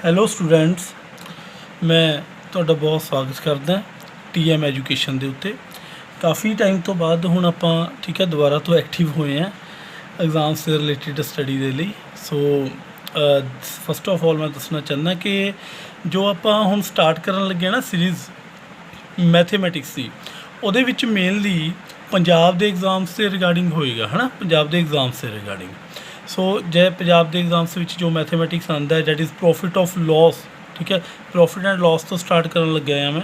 Hello students, ਮੈਂ ਤੁਹਾਡਾ ਬਹੁਤ ਸਵਾਗਤ ਕਰਦਾ TM ਐਜੂਕੇਸ਼ਨ ਦੇ ਉੱਤੇ। ਕਾफ़ी ਟਾਈਮ ਤੋਂ ਬਾਅਦ ਹੁਣ ਆਪਾਂ ਠੀਕ ਹੈ ਦੁਬਾਰਾ ਤੋਂ ਐਕਟਿਵ ਹੋਏ ਹਾਂ ਐਗਜ਼ਾਮਸ ਦੇ ਰਿਲੇਟਿਡ ਸਟੱਡੀ ਦੇ ਲਈ। ਸੋ ਫਸਟ ਆਫ ਆਲ ਮੈਂ ਦੱਸਣਾ ਚਾਹੁੰਦਾ ਕਿ ਜੋ ਆਪਾਂ ਹੁਣ ਸਟਾਰਟ ਕਰਨ ਲੱਗੇ ਨਾ ਸੀਰੀਜ਼ ਮੈਥੇਮੈਟਿਕਸ ਦੀ, ਉਹਦੇ ਵਿੱਚ ਮੇਨਲੀ ਪੰਜਾਬ ਦੇ ਐਗਜ਼ਾਮਸ ਦੇ ਰਿਗਾਰਡਿੰਗ ਹੋਏਗਾ, ਹੈ ਨਾ, ਪੰਜਾਬ ਦੇ ਐਗਜ਼ਾਮਸ ਦੇ ਰਿਗਾਰਡਿੰਗ। ਸੋ ਜੇ ਪੰਜਾਬ ਦੇ ਐਗਜ਼ਾਮਸ ਵਿੱਚ ਜੋ ਮੈਥੇਮੈਟਿਕਸ ਆਉਂਦਾ ਹੈ that is profit of loss, ਠੀਕ ਹੈ, ਪ੍ਰੋਫਿਟ ਐਂਡ ਲੋਸ ਤੋਂ ਸਟਾਰਟ ਕਰਨ ਲੱਗਿਆ ਹਾਂ ਮੈਂ।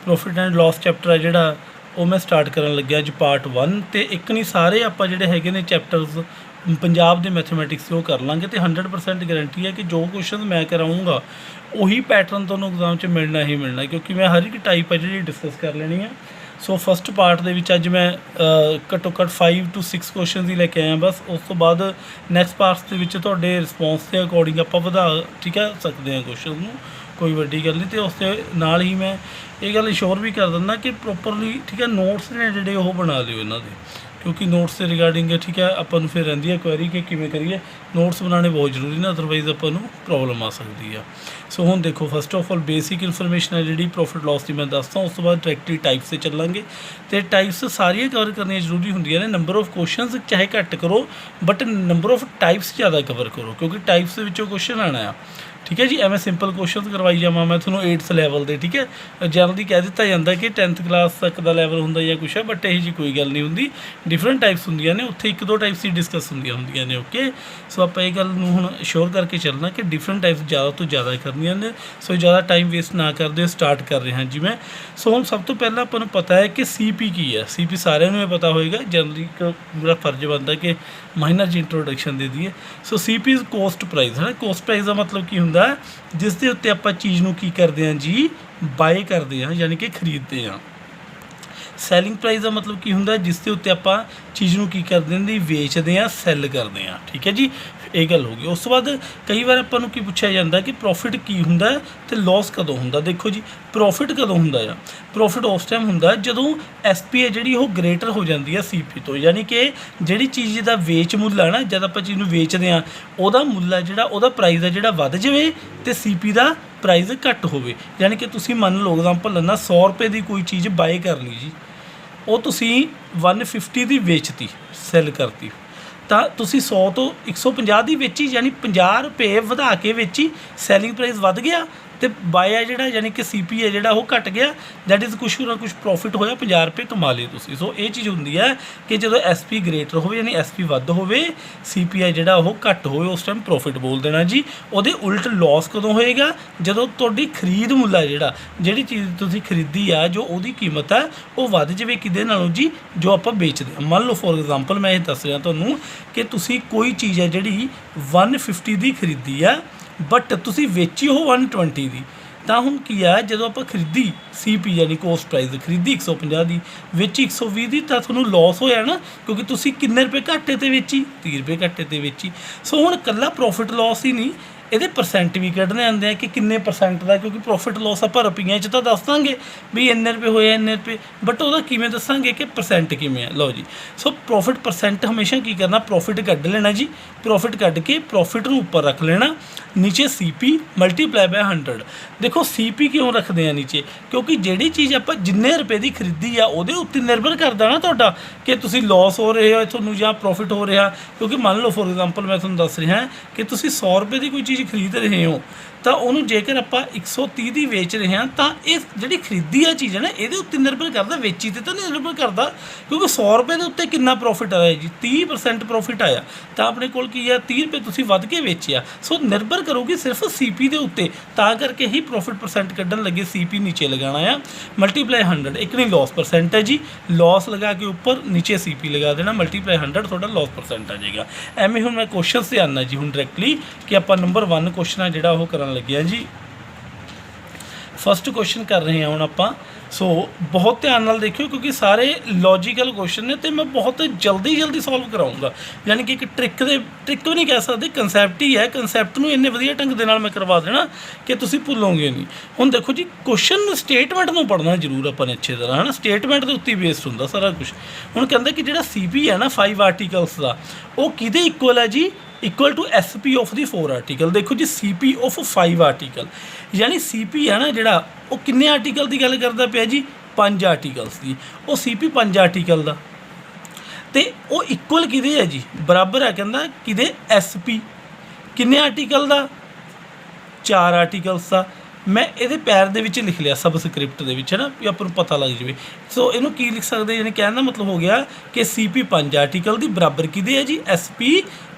ਪ੍ਰੋਫਿਟ ਐਂਡ ਲੋਸ ਚੈਪਟਰ ਹੈ ਜਿਹੜਾ ਉਹ ਮੈਂ ਸਟਾਰਟ ਕਰਨ ਲੱਗਿਆ ਅੱਜ ਪਾਰਟ 1, ਅਤੇ ਇੱਕ ਨਹੀਂ ਸਾਰੇ ਆਪਾਂ ਜਿਹੜੇ ਹੈਗੇ ਨੇ ਚੈਪਟਰਸ ਪੰਜਾਬ ਦੇ ਮੈਥੇਮੈਟਿਕਸ ਉਹ ਕਰ ਲਾਂਗੇ। ਅਤੇ 100% ਗਰੰਟੀ ਹੈ ਕਿ ਜੋ ਕੁਐਸਚਨ ਮੈਂ ਕਰਾਊਂਗਾ ਉਹੀ ਪੈਟਰਨ ਤੁਹਾਨੂੰ ਐਗਜ਼ਾਮ 'ਚ ਮਿਲਣਾ ਹੀ ਮਿਲਣਾ, ਕਿਉਂਕਿ ਮੈਂ ਹਰ ਇੱਕ ਟਾਈਪ ਹੈ ਜਿਹੜੀ ਡਿਸਕਸ ਕਰ ਲੈਣੀ ਹੈ। ਸੋ ਫਸਟ ਪਾਰਟ ਦੇ ਵਿੱਚ ਅੱਜ ਮੈਂ ਘੱਟੋ ਘੱਟ 5 to 6 ਕੁਐਸਚਨਸ ਹੀ ਲੈ ਕੇ ਆਇਆ ਬਸ। ਉਸ ਤੋਂ ਬਾਅਦ ਨੈਕਸਟ ਪਾਰਟਸ ਦੇ ਵਿੱਚ ਤੁਹਾਡੇ ਰਿਸਪੌਂਸ ਦੇ ਅਕੋਰਡਿੰਗ ਆਪਾਂ ਵਧਾ ਠੀਕ ਹੈ ਸਕਦੇ ਹਾਂ ਕੁਐਸਚਨ ਨੂੰ, ਕੋਈ ਵੱਡੀ ਗੱਲ ਨਹੀਂ। ਅਤੇ ਉਸ ਦੇ ਨਾਲ ਹੀ ਮੈਂ ਇਹ ਗੱਲ ਇੰਸ਼ੋਰ ਵੀ ਕਰ ਦਿੰਦਾ ਕਿ ਪ੍ਰੋਪਰਲੀ ਠੀਕ ਹੈ ਨੋਟਸ ਨੇ ਜਿਹੜੇ ਉਹ ਬਣਾ ਲਿਓ ਇਹਨਾਂ ਦੇ, ਕਿਉਂਕਿ ਨੋਟਸ ਦੇ ਰਿਗਾਰਡਿੰਗ ਠੀਕ ਹੈ ਆਪਾਂ ਨੂੰ ਫਿਰ ਰਹਿੰਦੀ ਹੈ ਕੁਐਰੀ ਕਿ ਕਿਵੇਂ ਕਰੀਏ। ਨੋਟਸ ਬਣਾਉਣੇ ਬਹੁਤ ਜ਼ਰੂਰੀ ਨੇ, ਅਦਰਵਾਈਜ਼ ਆਪਾਂ ਨੂੰ ਪ੍ਰੋਬਲਮ ਆ ਸਕਦੀ ਆ। ਸੋ ਹੁਣ ਦੇਖੋ, first of all basic information ਹੈ ਜਿਹੜੀ ਪ੍ਰੋਫਿਟ ਲਾਸ ਦੀ ਮੈਂ ਦੱਸਦਾ, ਉਸ ਤੋਂ ਬਾਅਦ ਡਾਇਰੈਕਟਲੀ ਟਾਈਪਸ 'ਤੇ ਚੱਲਾਂਗੇ। ਅਤੇ ਟਾਈਪਸ ਸਾਰੀਆਂ ਕਵਰ ਕਰਨੀਆਂ ਜ਼ਰੂਰੀ ਹੁੰਦੀਆਂ ਨੇ। ਨੰਬਰ ਆਫ ਕੁਐਸਚਨਸ ਚਾਹੇ ਘੱਟ ਕਰੋ ਬਟ ਨੰਬਰ ਆਫ ਟਾਈਪਸ ਜ਼ਿਆਦਾ ਕਵਰ ਕਰੋ, ਕਿਉਂਕਿ ਟਾਈਪਸ ਦੇ ਵਿੱਚੋਂ ਕੁਐਸਚਨ ਆਉਣਾ ਆ, ਠੀਕ ਹੈ ਜੀ। ਐਵੇਂ ਸਿੰਪਲ ਕੁਐਸਚਨਸ ਕਰਵਾਈ ਜਾਵਾਂ ਮੈਂ ਤੁਹਾਨੂੰ 8th ਲੈਵਲ ਦੇ, ਠੀਕ ਹੈ। ਜਨਰਲੀ ਕਹਿ ਦਿੱਤਾ ਜਾਂਦਾ ਕਿ 10th ਕਲਾਸ ਤੱਕ ਦਾ ਲੈਵਲ ਹੁੰਦਾ ਜਾਂ ਕੁਛ ਹੈ, ਬਟ ਇਹੋ ਜਿਹੀ ਕੋਈ ਗੱਲ ਨਹੀਂ ਹੁੰਦੀ। ਡਿਫਰੈਂਟ ਟਾਈਪਸ ਹੁੰਦੀਆਂ ਨੇ, ਉੱਥੇ 1-2 ਟਾਈਪਸ ਹੀ ਡਿਸਕਸ ਹੁੰਦੀਆਂ ਨੇ। ਓਕੇ, ਸੋ ਆਪਾਂ ਇਹ ਗੱਲ ਨੂੰ ਹੁਣ ਸ਼ੋਰ ਕਰਕੇ ਚੱਲਣਾ ਕਿ ਡਿਫਰੈਂਟ ਟਾਈਪਸ ਜ਼ਿਆਦਾ ਤੋਂ ਜ਼ਿਆਦਾ ਕਰਨੀਆਂ ਨੇ। ਸੋ ਜ਼ਿਆਦਾ ਟਾਈਮ ਵੇਸਟ ਨਾ ਕਰਦੇ, ਸਟਾਰਟ ਕਰ ਰਹੇ ਹਾਂ ਜੀ ਮੈਂ। ਸੋ ਹੁਣ ਸਭ ਤੋਂ ਪਹਿਲਾਂ ਆਪਾਂ ਨੂੰ ਪਤਾ ਹੈ ਕਿ CP ਕੀ ਹੈ। CP ਸਾਰਿਆਂ ਨੂੰ ਇਹ ਪਤਾ ਹੋਏਗਾ, ਜਨਰਲੀ ਇੱਕ ਮੇਰਾ ਫਰਜ਼ ਬਣਦਾ ਕਿ ਮਾਈਨਰ ਜੀ ਇੰਟਰੋਡਕਸ਼ਨ ਦੇ ਦਈਏ। ਸੋ CP ਇਜ਼ ਕੋਸਟ ਪ੍ਰਾਈਸ, ਹੈ ਨਾ। ਕੋਸਟ ਪ੍ਰਾਈਸ ਦਾ ਮਤਲਬ ਕੀ ਹੁੰਦਾ ਹੈ, ਜਿਸ ਦੇ ਉੱਤੇ ਆਪਾਂ ਚੀਜ਼ ਨੂੰ ਕੀ ਕਰਦੇ ਹਾਂ ਜੀ, ਬਾਏ ਕਰਦੇ ਹਾਂ, ਯਾਨੀ ਕਿ ਖਰੀਦਦੇ ਹਾਂ। ਸੈਲਿੰਗ ਪ੍ਰਾਈਸ ਦਾ ਮਤਲਬ ਕੀ ਹੁੰਦਾ, ਜਿਸ ਦੇ ਉੱਤੇ ਆਪਾਂ ਚੀਜ਼ ਨੂੰ ਕੀ ਕਰਦੇ ਹਾਂ ਜੀ, ਵੇਚਦੇ ਹਾਂ, ਸੈੱਲ ਕਰਦੇ ਹਾਂ, ਠੀਕ ਹੈ ਜੀ। ਇਹ ਗੱਲ ਹੋ ਗਈ। ਉਸ ਤੋਂ ਬਾਅਦ ਕਈ ਵਾਰ ਆਪਾਂ ਨੂੰ ਕੀ ਪੁੱਛਿਆ ਜਾਂਦਾ ਕਿ ਪ੍ਰੋਫਿਟ ਕੀ ਹੁੰਦਾ ਅਤੇ ਲੋਸ ਕਦੋਂ ਹੁੰਦਾ। ਦੇਖੋ ਜੀ, ਪ੍ਰੋਫਿਟ ਕਦੋਂ ਹੁੰਦਾ ਆ, ਪ੍ਰੋਫਿਟ ਉਸ ਟਾਈਮ ਹੁੰਦਾ ਜਦੋਂ SP ਹੈ ਜਿਹੜੀ ਉਹ ਗ੍ਰੇਟਰ ਹੋ ਜਾਂਦੀ ਹੈ CP ਤੋਂ, ਯਾਨੀ ਕਿ ਜਿਹੜੀ ਚੀਜ਼ ਦਾ ਵੇਚ ਮੁੱਲ ਹੈ ਨਾ, ਜਦ ਆਪਾਂ ਚੀਜ਼ ਨੂੰ ਵੇਚਦੇ ਹਾਂ ਉਹਦਾ ਮੁੱਲ ਹੈ ਜਿਹੜਾ, ਉਹਦਾ ਪ੍ਰਾਈਸ ਹੈ ਜਿਹੜਾ ਵੱਧ ਜਾਵੇ ਅਤੇ CP ਦਾ ਪ੍ਰਾਈਸ ਘੱਟ ਹੋਵੇ। ਯਾਨੀ ਕਿ ਤੁਸੀਂ ਮੰਨ ਲਓ ਐਗਜ਼ਾਮਪਲ ਲੈਣਾ, 100 ਰੁਪਏ ਦੀ ਕੋਈ ਚੀਜ਼ ਬਾਏ ਕਰ ਲਈ ਜੀ, ਉਹ ਤੁਸੀਂ 150 ਦੀ ਵੇਚਤੀ, ਸੈੱਲ ਕਰਤੀ, ਤਾਂ ਤੁਸੀਂ 100 ਤੋਂ 150 ਦੀ ਵੇਚੀ, ਯਾਨੀ 50 ਰੁਪਏ ਵਧਾ ਕੇ ਵੇਚੀ, ਸੈਲਿੰਗ ਪ੍ਰਾਈਸ ਵੱਧ ਗਿਆ ਅਤੇ ਬਾਏ ਹੈ ਜਿਹੜਾ ਯਾਨੀ ਕਿ CP ਹੈ ਜਿਹੜਾ ਉਹ ਘਟ ਗਿਆ। ਦੈਟ ਇਜ਼ ਕੁਛ ਨਾ ਕੁਛ ਪ੍ਰੋਫਿਟ ਹੋਇਆ, 50 ਰੁਪਏ ਕਮਾ ਲਏ ਤੁਸੀਂ। ਸੋ ਇਹ ਚੀਜ਼ ਹੁੰਦੀ ਹੈ ਕਿ ਜਦੋਂ SP ਗ੍ਰੇਟਰ ਹੋਵੇ, ਯਾਨੀ SP ਵੱਧ ਹੋਵੇ, CP ਹੈ ਜਿਹੜਾ ਉਹ ਘੱਟ ਹੋਵੇ, ਉਸ ਟਾਈਮ ਪ੍ਰੋਫਿਟ ਬੋਲ ਦੇਣਾ ਜੀ। ਉਹਦੇ ਉਲਟ ਲੋਸ ਕਦੋਂ ਹੋਏਗਾ, ਜਦੋਂ ਤੁਹਾਡੀ ਖਰੀਦ ਮੁੱਲ ਹੈ ਜਿਹੜਾ, ਜਿਹੜੀ ਚੀਜ਼ ਤੁਸੀਂ ਖਰੀਦੀ ਆ, ਜੋ ਉਹਦੀ ਕੀਮਤ ਹੈ ਉਹ ਵੱਧ ਜਾਵੇ ਕਿਹਦੇ ਨਾਲੋਂ ਜੀ, ਜੋ ਆਪਾਂ ਵੇਚਦੇ ਹਾਂ। ਮੰਨ ਲਓ ਫੋਰ ਐਗਜ਼ਾਮਪਲ ਮੈਂ ਇਹ ਦੱਸ ਰਿਹਾ ਤੁਹਾਨੂੰ ਕਿ ਤੁਸੀਂ ਕੋਈ ਚੀਜ਼ ਹੈ ਜਿਹੜੀ 150 ਦੀ ਖਰੀਦੀ ਆ ਬਟ ਤੁਸੀਂ ਵੇਚੀ ਉਹ 120 ਦੀ, ਤਾਂ ਹੁਣ ਕੀ ਆ, ਜਦੋਂ ਆਪਾਂ ਖਰੀਦੀ CP ਯਾਨੀ ਕੋਸਟ ਪ੍ਰਾਈਸ ਖਰੀਦੀ 150 ਦੀ, ਵੇਚੀ 120 ਦੀ, ਤਾਂ ਤੁਹਾਨੂੰ ਲੋਸ ਹੋਇਆ ਨਾ, ਕਿਉਂਕਿ ਤੁਸੀਂ ਕਿੰਨੇ ਰੁਪਏ ਘਾਟੇ 'ਤੇ ਵੇਚੀ, 30 ਰੁਪਏ ਘਾਟੇ 'ਤੇ ਵੇਚੀ। ਸੋ ਹੁਣ ਇਕੱਲਾ ਪ੍ਰੋਫਿਟ ਲੋਸ ਹੀ ਨਹੀਂ, ਇਹਦੇ ਪਰਸੈਂਟ ਵੀ ਕੱਢਣੇ ਆਉਂਦੇ ਆ ਕਿ ਕਿੰਨੇ ਪਰਸੈਂਟ ਦਾ, ਕਿਉਂਕਿ ਪ੍ਰੋਫਿਟ ਲੋਸ ਆਪਾਂ ਰੁਪਈਆਂ 'ਚ ਤਾਂ ਦੱਸ ਦਾਂਗੇ ਵੀ ਇੰਨੇ ਰੁਪਏ ਹੋਏ, ਇੰਨੇ ਰੁਪਏ, ਬਟ ਉਹਦਾ ਕਿਵੇਂ ਦੱਸਾਂਗੇ ਕਿ ਪਰਸੈਂਟ ਕਿਵੇਂ ਆ। ਲਓ ਜੀ, ਸੋ ਪ੍ਰੋਫਿਟ ਪਰਸੈਂਟ ਹਮੇਸ਼ਾ ਕੀ ਕਰਨਾ, ਪ੍ਰੋਫਿਟ ਕੱਢ ਲੈਣਾ ਜੀ। ਪ੍ਰੋਫਿਟ ਕੱਢ ਕੇ ਪ੍ਰੋਫਿਟ ਨੂੰ ਉੱਪਰ ਰੱਖ ਲੈਣਾ, ਨੀਚੇ CP ਮਲਟੀਪਲਾਈ ਬਾਈ 100। ਦੇਖੋ CP ਕਿਉਂ ਰੱਖਦੇ ਆ ਨੀਚੇ, ਕਿਉਂਕਿ ਜਿਹੜੀ ਚੀਜ਼ ਆਪਾਂ ਜਿੰਨੇ ਰੁਪਏ ਦੀ ਖਰੀਦੀ ਆ ਉਹਦੇ ਉੱਤੇ ਨਿਰਭਰ ਕਰਦਾ ਨਾ ਤੁਹਾਡਾ ਕਿ ਤੁਸੀਂ ਲੋਸ ਹੋ ਰਹੇ ਹੋ ਤੁਹਾਨੂੰ ਜਾਂ ਪ੍ਰੋਫਿਟ ਹੋ ਰਿਹਾ। ਕਿਉਂਕਿ ਮੰਨ ਲਓ ਫੋਰ ਐਗਜ਼ਾਮਪਲ ਮੈਂ ਤੁਹਾਨੂੰ ਦੱਸ ਰਿਹਾ ਕਿ ਤੁਸੀਂ 100 ਰੁਪਏ ਦੀ ਕੋਈ ਚੀਜ਼ ਖਰੀਦ ਰਹੇ ਹੋ, ਤਾਂ ਉਹਨੂੰ ਜੇਕਰ ਆਪਾਂ 130 ਦੀ ਵੇਚ ਰਹੇ ਹਾਂ, ਤਾਂ ਇਹ ਜਿਹੜੀ ਖਰੀਦੀ ਆ ਚੀਜ਼ ਹੈ ਨਾ, ਇਹਦੇ ਉੱਤੇ ਨਿਰਭਰ ਕਰਦਾ, ਵੇਚੀ 'ਤੇ ਤਾਂ ਨਹੀਂ ਨਿਰਭਰ ਕਰਦਾ। ਕਿਉਂਕਿ 100 ਰੁਪਏ ਦੇ ਉੱਤੇ ਕਿੰਨਾ ਪ੍ਰੋਫਿਟ ਆਇਆ ਜੀ, 30% ਪ੍ਰੋਫਿਟ ਆਇਆ, ਤਾਂ ਆਪਣੇ ਕੋਲ ਕੀ ਆ, 30 ਰੁਪਏ ਤੁਸੀਂ ਵੱਧ ਕੇ ਵੇਚਿਆ। ਸੋ ਨਿਰਭਰ ਕਰੂਗੀ ਸਿਰਫ CP ਦੇ ਉੱਤੇ, ਤਾਂ ਕਰਕੇ ਹੀ ਪ੍ਰੋਫਿਟ ਪਰਸੈਂਟ ਕੱਢਣ ਲੱਗੇ CP ਨੀਚੇ ਲਗਾਉਣਾ ਆ, ਮਲਟੀਪਲਾਈ 100। ਇੱਕ ਨਹੀਂ ਲੋਸ ਪਰਸੈਂਟ ਹੈ ਜੀ, ਲੋਸ ਲਗਾ ਕੇ ਉੱਪਰ, ਨੀਚੇ CP ਲਗਾ ਦੇਣਾ, ਮਲਟੀਪਲਾਈ 100, ਤੁਹਾਡਾ ਲੋਸ ਪਰਸੈਂਟ ਆ ਜਾਏਗਾ। ਐਵੇਂ ਹੁਣ ਮੈਂ ਕੁਐਸਚਨਸ 'ਤੇ ਆਉਂਦਾ ਜੀ ਹੁਣ ਡਾਇਰੈਕਟਲੀ ਕਿ ਆਪਾਂ ਨੰਬਰ 1 ਕੁਐਸਚਨ ਆ ਜਿਹੜਾ ਉਹ ਕਰਨ ਲੱਗੇ ਹਾਂ ਜੀ। ਫਸਟ ਕੁਐਸਚਨ ਕਰ ਰਹੇ ਹਾਂ ਹੁਣ ਆਪਾਂ। ਸੋ ਬਹੁਤ ਧਿਆਨ ਨਾਲ ਦੇਖਿਓ ਕਿਉਂਕਿ ਸਾਰੇ ਲੌਜੀਕਲ ਕੁਐਸਚਨ ਨੇ ਅਤੇ ਮੈਂ ਬਹੁਤ ਜਲਦੀ ਸੋਲਵ ਕਰਾਊਂਗਾ। ਯਾਨੀ ਕਿ ਇੱਕ ਟ੍ਰਿਕ ਵੀ ਨਹੀਂ ਕਹਿ ਸਕਦੇ, ਕੰਸੈਪਟ ਹੀ ਹੈ। ਕੰਸੈਪਟ ਨੂੰ ਇੰਨੇ ਵਧੀਆ ਢੰਗ ਦੇ ਨਾਲ ਮੈਂ ਕਰਵਾ ਦੇਣਾ ਕਿ ਤੁਸੀਂ ਭੁੱਲੋਗੇ ਨਹੀਂ। ਹੁਣ ਦੇਖੋ ਜੀ, ਕੁਐਸਚਨ ਸਟੇਟਮੈਂਟ ਨੂੰ ਪੜ੍ਹਨਾ ਜ਼ਰੂਰ ਆਪਾਂ ਨੇ ਅੱਛੇ ਤਰ੍ਹਾਂ, ਹੈ ਨਾ। ਸਟੇਟਮੈਂਟ ਦੇ ਉੱਤੇ ਬੇਸਡ ਹੁੰਦਾ ਸਾਰਾ ਕੁਛ। ਹੁਣ ਕਹਿੰਦਾ ਕਿ ਜਿਹੜਾ CP ਹੈ ਨਾ 5 ਆਰਟੀਕਲਸ ਦਾ, ਉਹ ਕਿਹਦੇ ਇਕੁਅਲ ਹੈ ਜੀ, equal to SP of the 4 article. देखो जी CP ऑफ 5 आर्टिकल, यानी CP है ना जिहड़ा वो किन्ने आर्टिकल की गल करदा पिया जी 5 आर्टिकल्स की। वो CP 5 आर्टिकल का तो वो इक्वल किहदे है जी बराबर है कहंदा किहदे SP किन्ने आर्टिकल का 4 आर्टिकल्स का। मैं ये पैर दे विच लिख लिया सबस्क्रिप्ट दे विच है ना भी आपां नूं पता लग जाए। सो इनू की लिख सकते यानी कहने का मतलब हो गया कि CP 5 आर्टिकल की बराबर किहदे है जी SP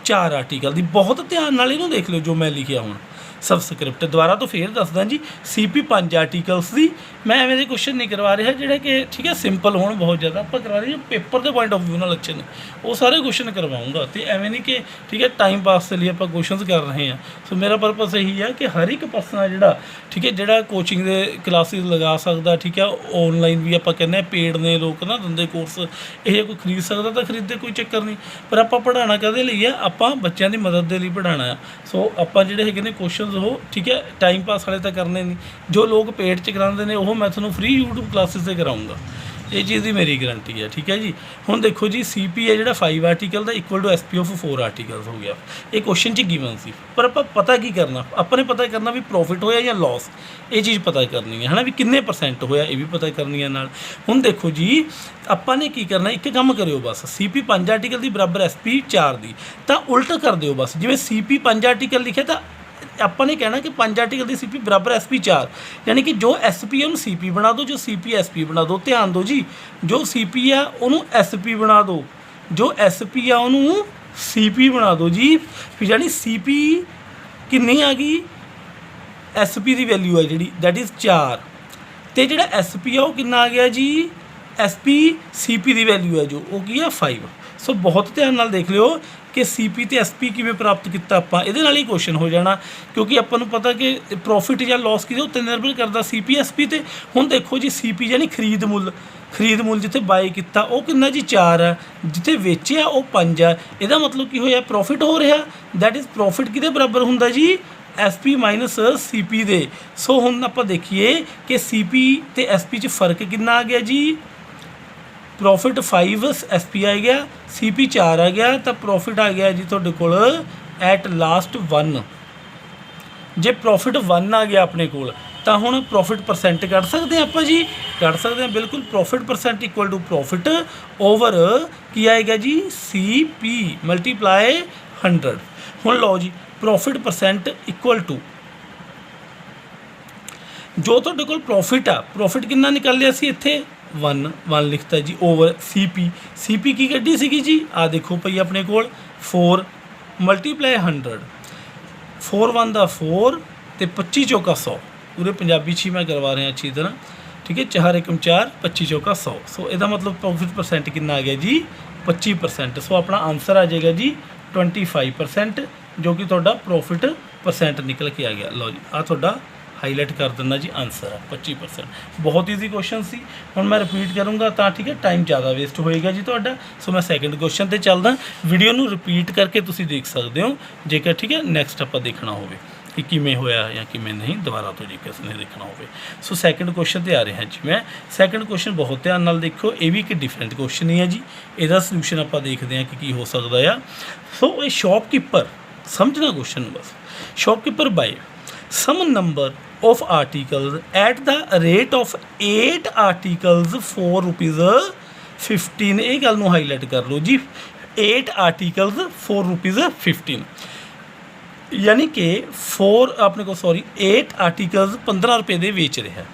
4 आर्टिकल की। बहुत ध्यान नाल इनू देख लो जो मैं लिखिया हुण सबस्क्रिप्ट दोबारा तो फिर दसदा जी CP 5 आर्टिकल्स की। मैं एवें दे क्वेश्चन नहीं करवा रहा जिहड़े कि ठीक है सिंपल होण बहुत ज़्यादा आप करवा रहे जो पेपर के पॉइंट ऑफ व्यू नाल अच्छे ने वो सारे क्वेश्चन करवाऊँगा। तो एवें नहीं कि ठीक है टाइम पास के लिए आप क्वेश्चन कर रहे हैं। सो मेरा पर्पस यही है कि हर एक पर्सन है जिहड़ा ठीक है जिहड़ा कोचिंग के क्लासिस लगा सकदा ठीक है ऑनलाइन भी आप कहने पेड ने लोग ना दिंदे कोर्स ये कोई खरीद सकदा तो खरीदे कोई चक्कर नहीं। पर आप पढ़ाना कहदे लई है आप बच्चों की मदद के लिए पढ़ाना है। सो आप जिहड़े हैगे ने क्वेश्चन हो ठीक है टाइम पास वाले तो करने नहीं। जो लोग पेड च कराते हैं वो मैं थोड़ा फ्री यूट्यूब क्लासिस से कराऊँगा ये चीज़ की मेरी गारंटी है ठीक है जी। हुण देखो जी CP है जो 5 आर्टिकल का equal to SP of 4 articles हो गया। ये क्वेश्चन च गिवन सी पर आप पता की करना अपने पता करना भी प्रॉफिट होया या लॉस ये चीज़ पता करनी है ना भी किन्ने % होया ये भी पता करनी है नाल। हुण देखो जी ਆਪਾਂ ने की करना एक काम करियो बस CP 5 आर्टिकल की बराबर SP 4 की तो उल्ट कर दिओ बस जिवें CP 5 आर्टिकल लिखे तो ਆਪਾਂ ने कहना कि 5 आर्टिकल की CP बराबर SP 4 यानी कि जो SP है उन्होंने CP बना दो जो CP SP बना दो। ध्यान दो जी जो CP है उन्होंने SP बना दो जो SP है उन्होंने CP बना दो जी। फिर यानी CP कितनी आ गई SP की वैल्यू है जी दैट इज़ 4 तो जो SP है वो कितना आ गया जी SP CP की वैल्यू है जो वो की है 5। सो बहुत ध्यान नाल देख लियो कि CP तो SP किवें प्राप्त किया आप ये क्वेश्चन हो जाना क्योंकि अपन पता कि प्रॉफिट या लॉस कि उत्ते निर्भर करता CP SP ते। हुण देखो जी CP यानी खरीद मुल जिथे बाय किया वो कितना जी 4 है जिथे वेचिया वो 5 है। यदा मतलब की होया प्रॉफिट हो रहा दैट इज़ प्रॉफिट किहदे बराबर हुंदा जी SP माइनस CP दे। सो हुण आपां देखिए कि CP ते SP च फर्क कितना आ गया जी प्रॉफिट 5 SP आ गया CP 4 आ गया तो प्रॉफिट आ गया जी तुहाडे कोल एट लास्ट 1। जे प्रॉफिट 1 आ गया अपने कोल तो हुण प्रॉफिट % कढ़ सकते हैं आप जी कढ़ सकते हैं बिल्कुल। Profit % equal to profit over की आएगा जी CP मल्टीप्लाई 100। हुण लो जी प्रॉफिट % इक्वल टू जो तुहाडे कोल प्रॉफिट आ प्रॉफिट कितना निकल लिया सी इत्थे 1 लिखता जी ओवर CP की कड्डी सी जी आ देखो पई अपने कोल 4 मल्टीप्लाई 100 4 1 दा 4 ते 25 चौका 100 पूरे पंजाबी ची मैं करवा रहा अच्छी तरह ठीक है 4 एकम 4 25 चौका 100। सो इसका मतलब प्रॉफिट % कितना आ गया जी 25%। सो अपना आंसर आ जाएगा जी 25% जो कि तुहाडा प्रॉफिट % निकल के आ गया। लो जी आ तुहाडा हाईलाइट कर देना जी आंसर है 25%। बहुत ईजी क्वेश्चन सी हुण मैं रिपीट करूँगा तो ठीक है टाइम ज़्यादा वेस्ट होएगा जी तुहाडा। सो मैं सैकेंड क्वेश्चन पर चलदा वीडियो नूं रिपीट करके तुसीं देख सकते हो जेकर ठीक है नैक्सट आपां देखना होवे कि किमें होया या किमें नहीं दोबारा तो जी किसने देखना होवे। सो सैकेंड क्वेश्चन पर आ रहा है जी मैं सैकेंड क्वेश्चन बहुत ध्यान नाल देखो ये भी एक डिफरेंट क्वेश्चन ही है जी इसका सल्यूशन आपां देखते हैं कि की हो सकता है। सो ये शॉपकीपर समझना क्वेश्चन बस shopkeeper buy some number of articles at the rate of 8 articles for ₹15 ये गल नूं हाईलाइट कर लो जी 8 articles for ₹15 यानी कि 8 articles 15 रुपए दे बेच रहा है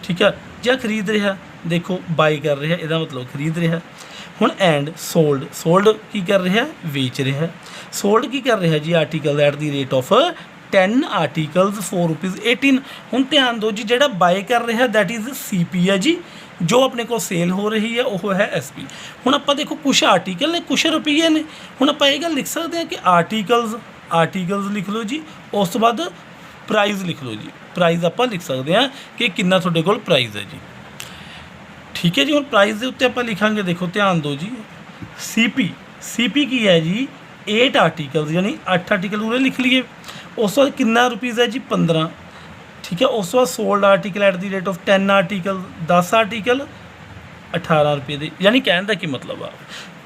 ठीक है या खरीद रहा देखो बाय कर रहा है इसका मतलब खरीद रहा। हुण एंड सोल्ड की कर रहा बेच रहा सोल्ड की कर रहा जी article at the rate of 10 articles for ₹18। हुण ध्यान दो जी जिहड़ा बाय कर रहा दैट इज़ CP है जी जो अपने को सेल हो रही है वह है SP। हुण आपां देखो कुछ आर्टिकल ने कुछ रुपये ने हुण आपां ये गल लिख सकते हैं कि आर्टिकल्स लिख लो जी उस तो बाद प्राइज़ लिख लो जी प्राइज़ आपां लिख सकते हैं कि कितना तुहाडे कोल प्राइज़ है जी ठीक है जी। हुण प्राइज़ के उत्ते आपां लिखांगे देखो ध्यान दो जी CP की है जी 8 आर्टिकल्स यानी 8 आर्टिकल उरे लिख लिए उस बाद कितना रुपीज़ है जी 15 ठीक है। उस बाद sold article at the rate of 10 article 10 article 18 रुपये दे यानी कहने का की मतलब आ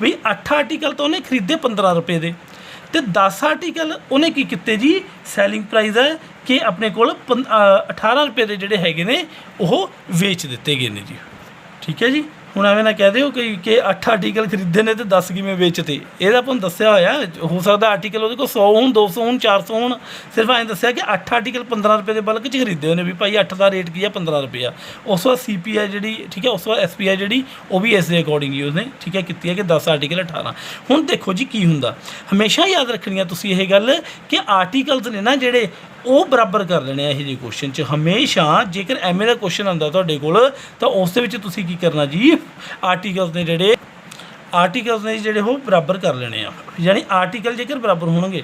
भाई 8 आर्टिकल तो उन्हें खरीदे 15 रुपये दे ਤੇ 10 ਆਰਟੀਕਲ ਉਹਨੇ ਕੀ ਕੀਤੇ ਜੀ, ਸੈਲਿੰਗ ਪ੍ਰਾਈਸ ਹੈ ਕਿ ਆਪਣੇ ਕੋਲ 18 ਰੁਪਏ ਦੇ ਜਿਹੜੇ ਹੈਗੇ ਨੇ ਉਹ ਵੇਚ ਦਿੱਤੇ ਗਏ ਨੇ ਜੀ। ਠੀਕ ਹੈ ਜੀ। ਹੁਣ ਐਵੇਂ ਨਾ ਕਹਿ ਦਿਓ ਕਿ 8 ਆਰਟੀਕਲ ਖਰੀਦੇ ਨੇ ਤੇ 10 ਕਿਵੇਂ ਵੇਚਤੇ, ਇਹਦਾ ਆਪਾਂ ਨੂੰ ਦੱਸਿਆ ਹੋਇਆ। ਹੋ ਸਕਦਾ ਆਰਟੀਕਲ ਉਹਦੇ ਕੋਲ 100 ਹੋਣ, 200 ਹੋਣ, 400 ਹੋਣ, ਸਿਰਫ ਐਂ ਦੱਸਿਆ ਕਿ 8 ਆਰਟੀਕਲ 15 ਰੁਪਏ ਦੇ ਬਲਕ 'ਚ ਖਰੀਦੇ ਹੋਏ ਨੇ ਵੀ ਭਾਈ 8 ਦਾ ਰੇਟ ਕੀ ਆ, 15 ਰੁਪਏ ਆ। ਉਸ ਤੋਂ ਬਾਅਦ CP ਹੈ ਜਿਹੜੀ, ਠੀਕ ਹੈ, ਉਸ ਤੋਂ ਬਾਅਦ SP ਹੈ ਜਿਹੜੀ, ਉਹ ਵੀ ਇਸ ਦੇ ਅਕੋਰਡਿੰਗ ਹੀ ਉਹਨੇ, ਠੀਕ ਹੈ, ਕੀਤੀ ਹੈ ਕਿ 10 ਆਰਟੀਕਲ 18। ਹੁਣ ਦੇਖੋ ਜੀ ਕੀ ਹੁੰਦਾ, ਹਮੇਸ਼ਾ ਯਾਦ ਰੱਖਣੀ ਆ ਤੁਸੀਂ ਇਹ ਗੱਲ ਕਿ ਆਰਟੀਕਲਸ ਨੇ ਨਾ ਜਿਹੜੇ ਉਹ ਬਰਾਬਰ ਕਰ ਲੈਣੇ ਆ ਇਹੋ ਜਿਹੇ ਕੁਐਸਚਨ 'ਚ। ਹਮੇਸ਼ਾ ਜੇਕਰ MA ਦਾ ਕੁਐਸਚਨ ਆਉਂਦਾ ਤੁਹਾਡੇ ਕੋਲ ਤਾਂ ਉਸ ਦੇ ਵਿੱਚ ਤੁਸੀਂ ਕੀ ਕਰਨਾ ਜੀ, ਆਰਟੀਕਲਸ ਨੇ ਜਿਹੜੇ ਉਹ ਬਰਾਬਰ ਕਰ ਲੈਣੇ ਆ। ਯਾਨੀ ਆਰਟੀਕਲ ਜੇਕਰ ਬਰਾਬਰ ਹੋਣਗੇ,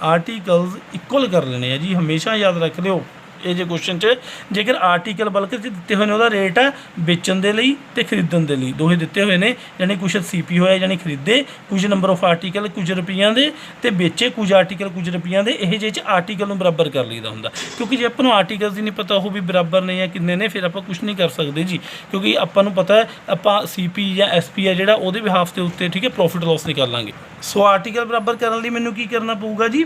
ਆਰਟੀਕਲਸ ਇਕੁਅਲ ਕਰ ਲੈਣੇ ਆ ਜੀ। ਹਮੇਸ਼ਾ ਯਾਦ ਰੱਖ ਲਿਓ ਇਹ ਜੇ ਕੁਐਸਚਨ 'ਚ ਜੇਕਰ ਆਰਟੀਕਲ ਬਲਕ 'ਚ ਦਿੱਤੇ ਹੋਏ ਨੇ ਉਹਦਾ ਰੇਟ ਹੈ ਵੇਚਣ ਦੇ ਲਈ ਤੇ ਖਰੀਦਣ ਦੇ ਲਈ, ਦੋਹੇ ਦਿੱਤੇ ਹੋਏ ਨੇ। ਯਾਨੀ ਕੁਛ CP ਹੋਇਆ ਯਾਨੀ ਖਰੀਦੇ, ਕੁਝ ਨੰਬਰ ਆਫ ਆਰਟੀਕਲ ਕੁਝ ਰੁਪਈਆਂ ਦੇ ਤੇ ਵੇਚੇ ਕੁਝ ਆਰਟੀਕਲ ਕੁਝ ਰੁਪਈਆਂ ਦੇ। ਇਹ ਜਿਹੇ 'ਚ ਆਰਟੀਕਲ ਨੂੰ ਬਰਾਬਰ ਕਰ ਲਈਦਾ ਹੁੰਦਾ, ਕਿਉਂਕਿ ਜੇ ਆਪਾਂ ਨੂੰ ਆਰਟੀਕਲਸ ਦੀ ਨਹੀਂ ਪਤਾ ਉਹ ਵੀ ਬਰਾਬਰ ਨੇ ਜਾਂ ਕਿੰਨੇ ਨੇ, ਫਿਰ ਆਪਾਂ ਕੁਝ ਨਹੀਂ ਕਰ ਸਕਦੇ ਜੀ। ਕਿਉਂਕਿ ਆਪਾਂ ਨੂੰ ਪਤਾ ਹੈ ਆਪਾਂ CP ਜਾਂ SP ਹੈ ਜਿਹੜਾ ਉਹਦੇ ਬਿਹਾਫ ਦੇ ਉੱਤੇ, ਠੀਕ ਹੈ, ਪ੍ਰੋਫਿਟ ਲਾਸ ਨਿਕਾਲਾਂਗੇ। ਸੋ ਆਰਟੀਕਲ ਬਰਾਬਰ ਕਰਨ ਲਈ ਮੈਨੂੰ ਕੀ ਕਰਨਾ ਪਊਗਾ ਜੀ,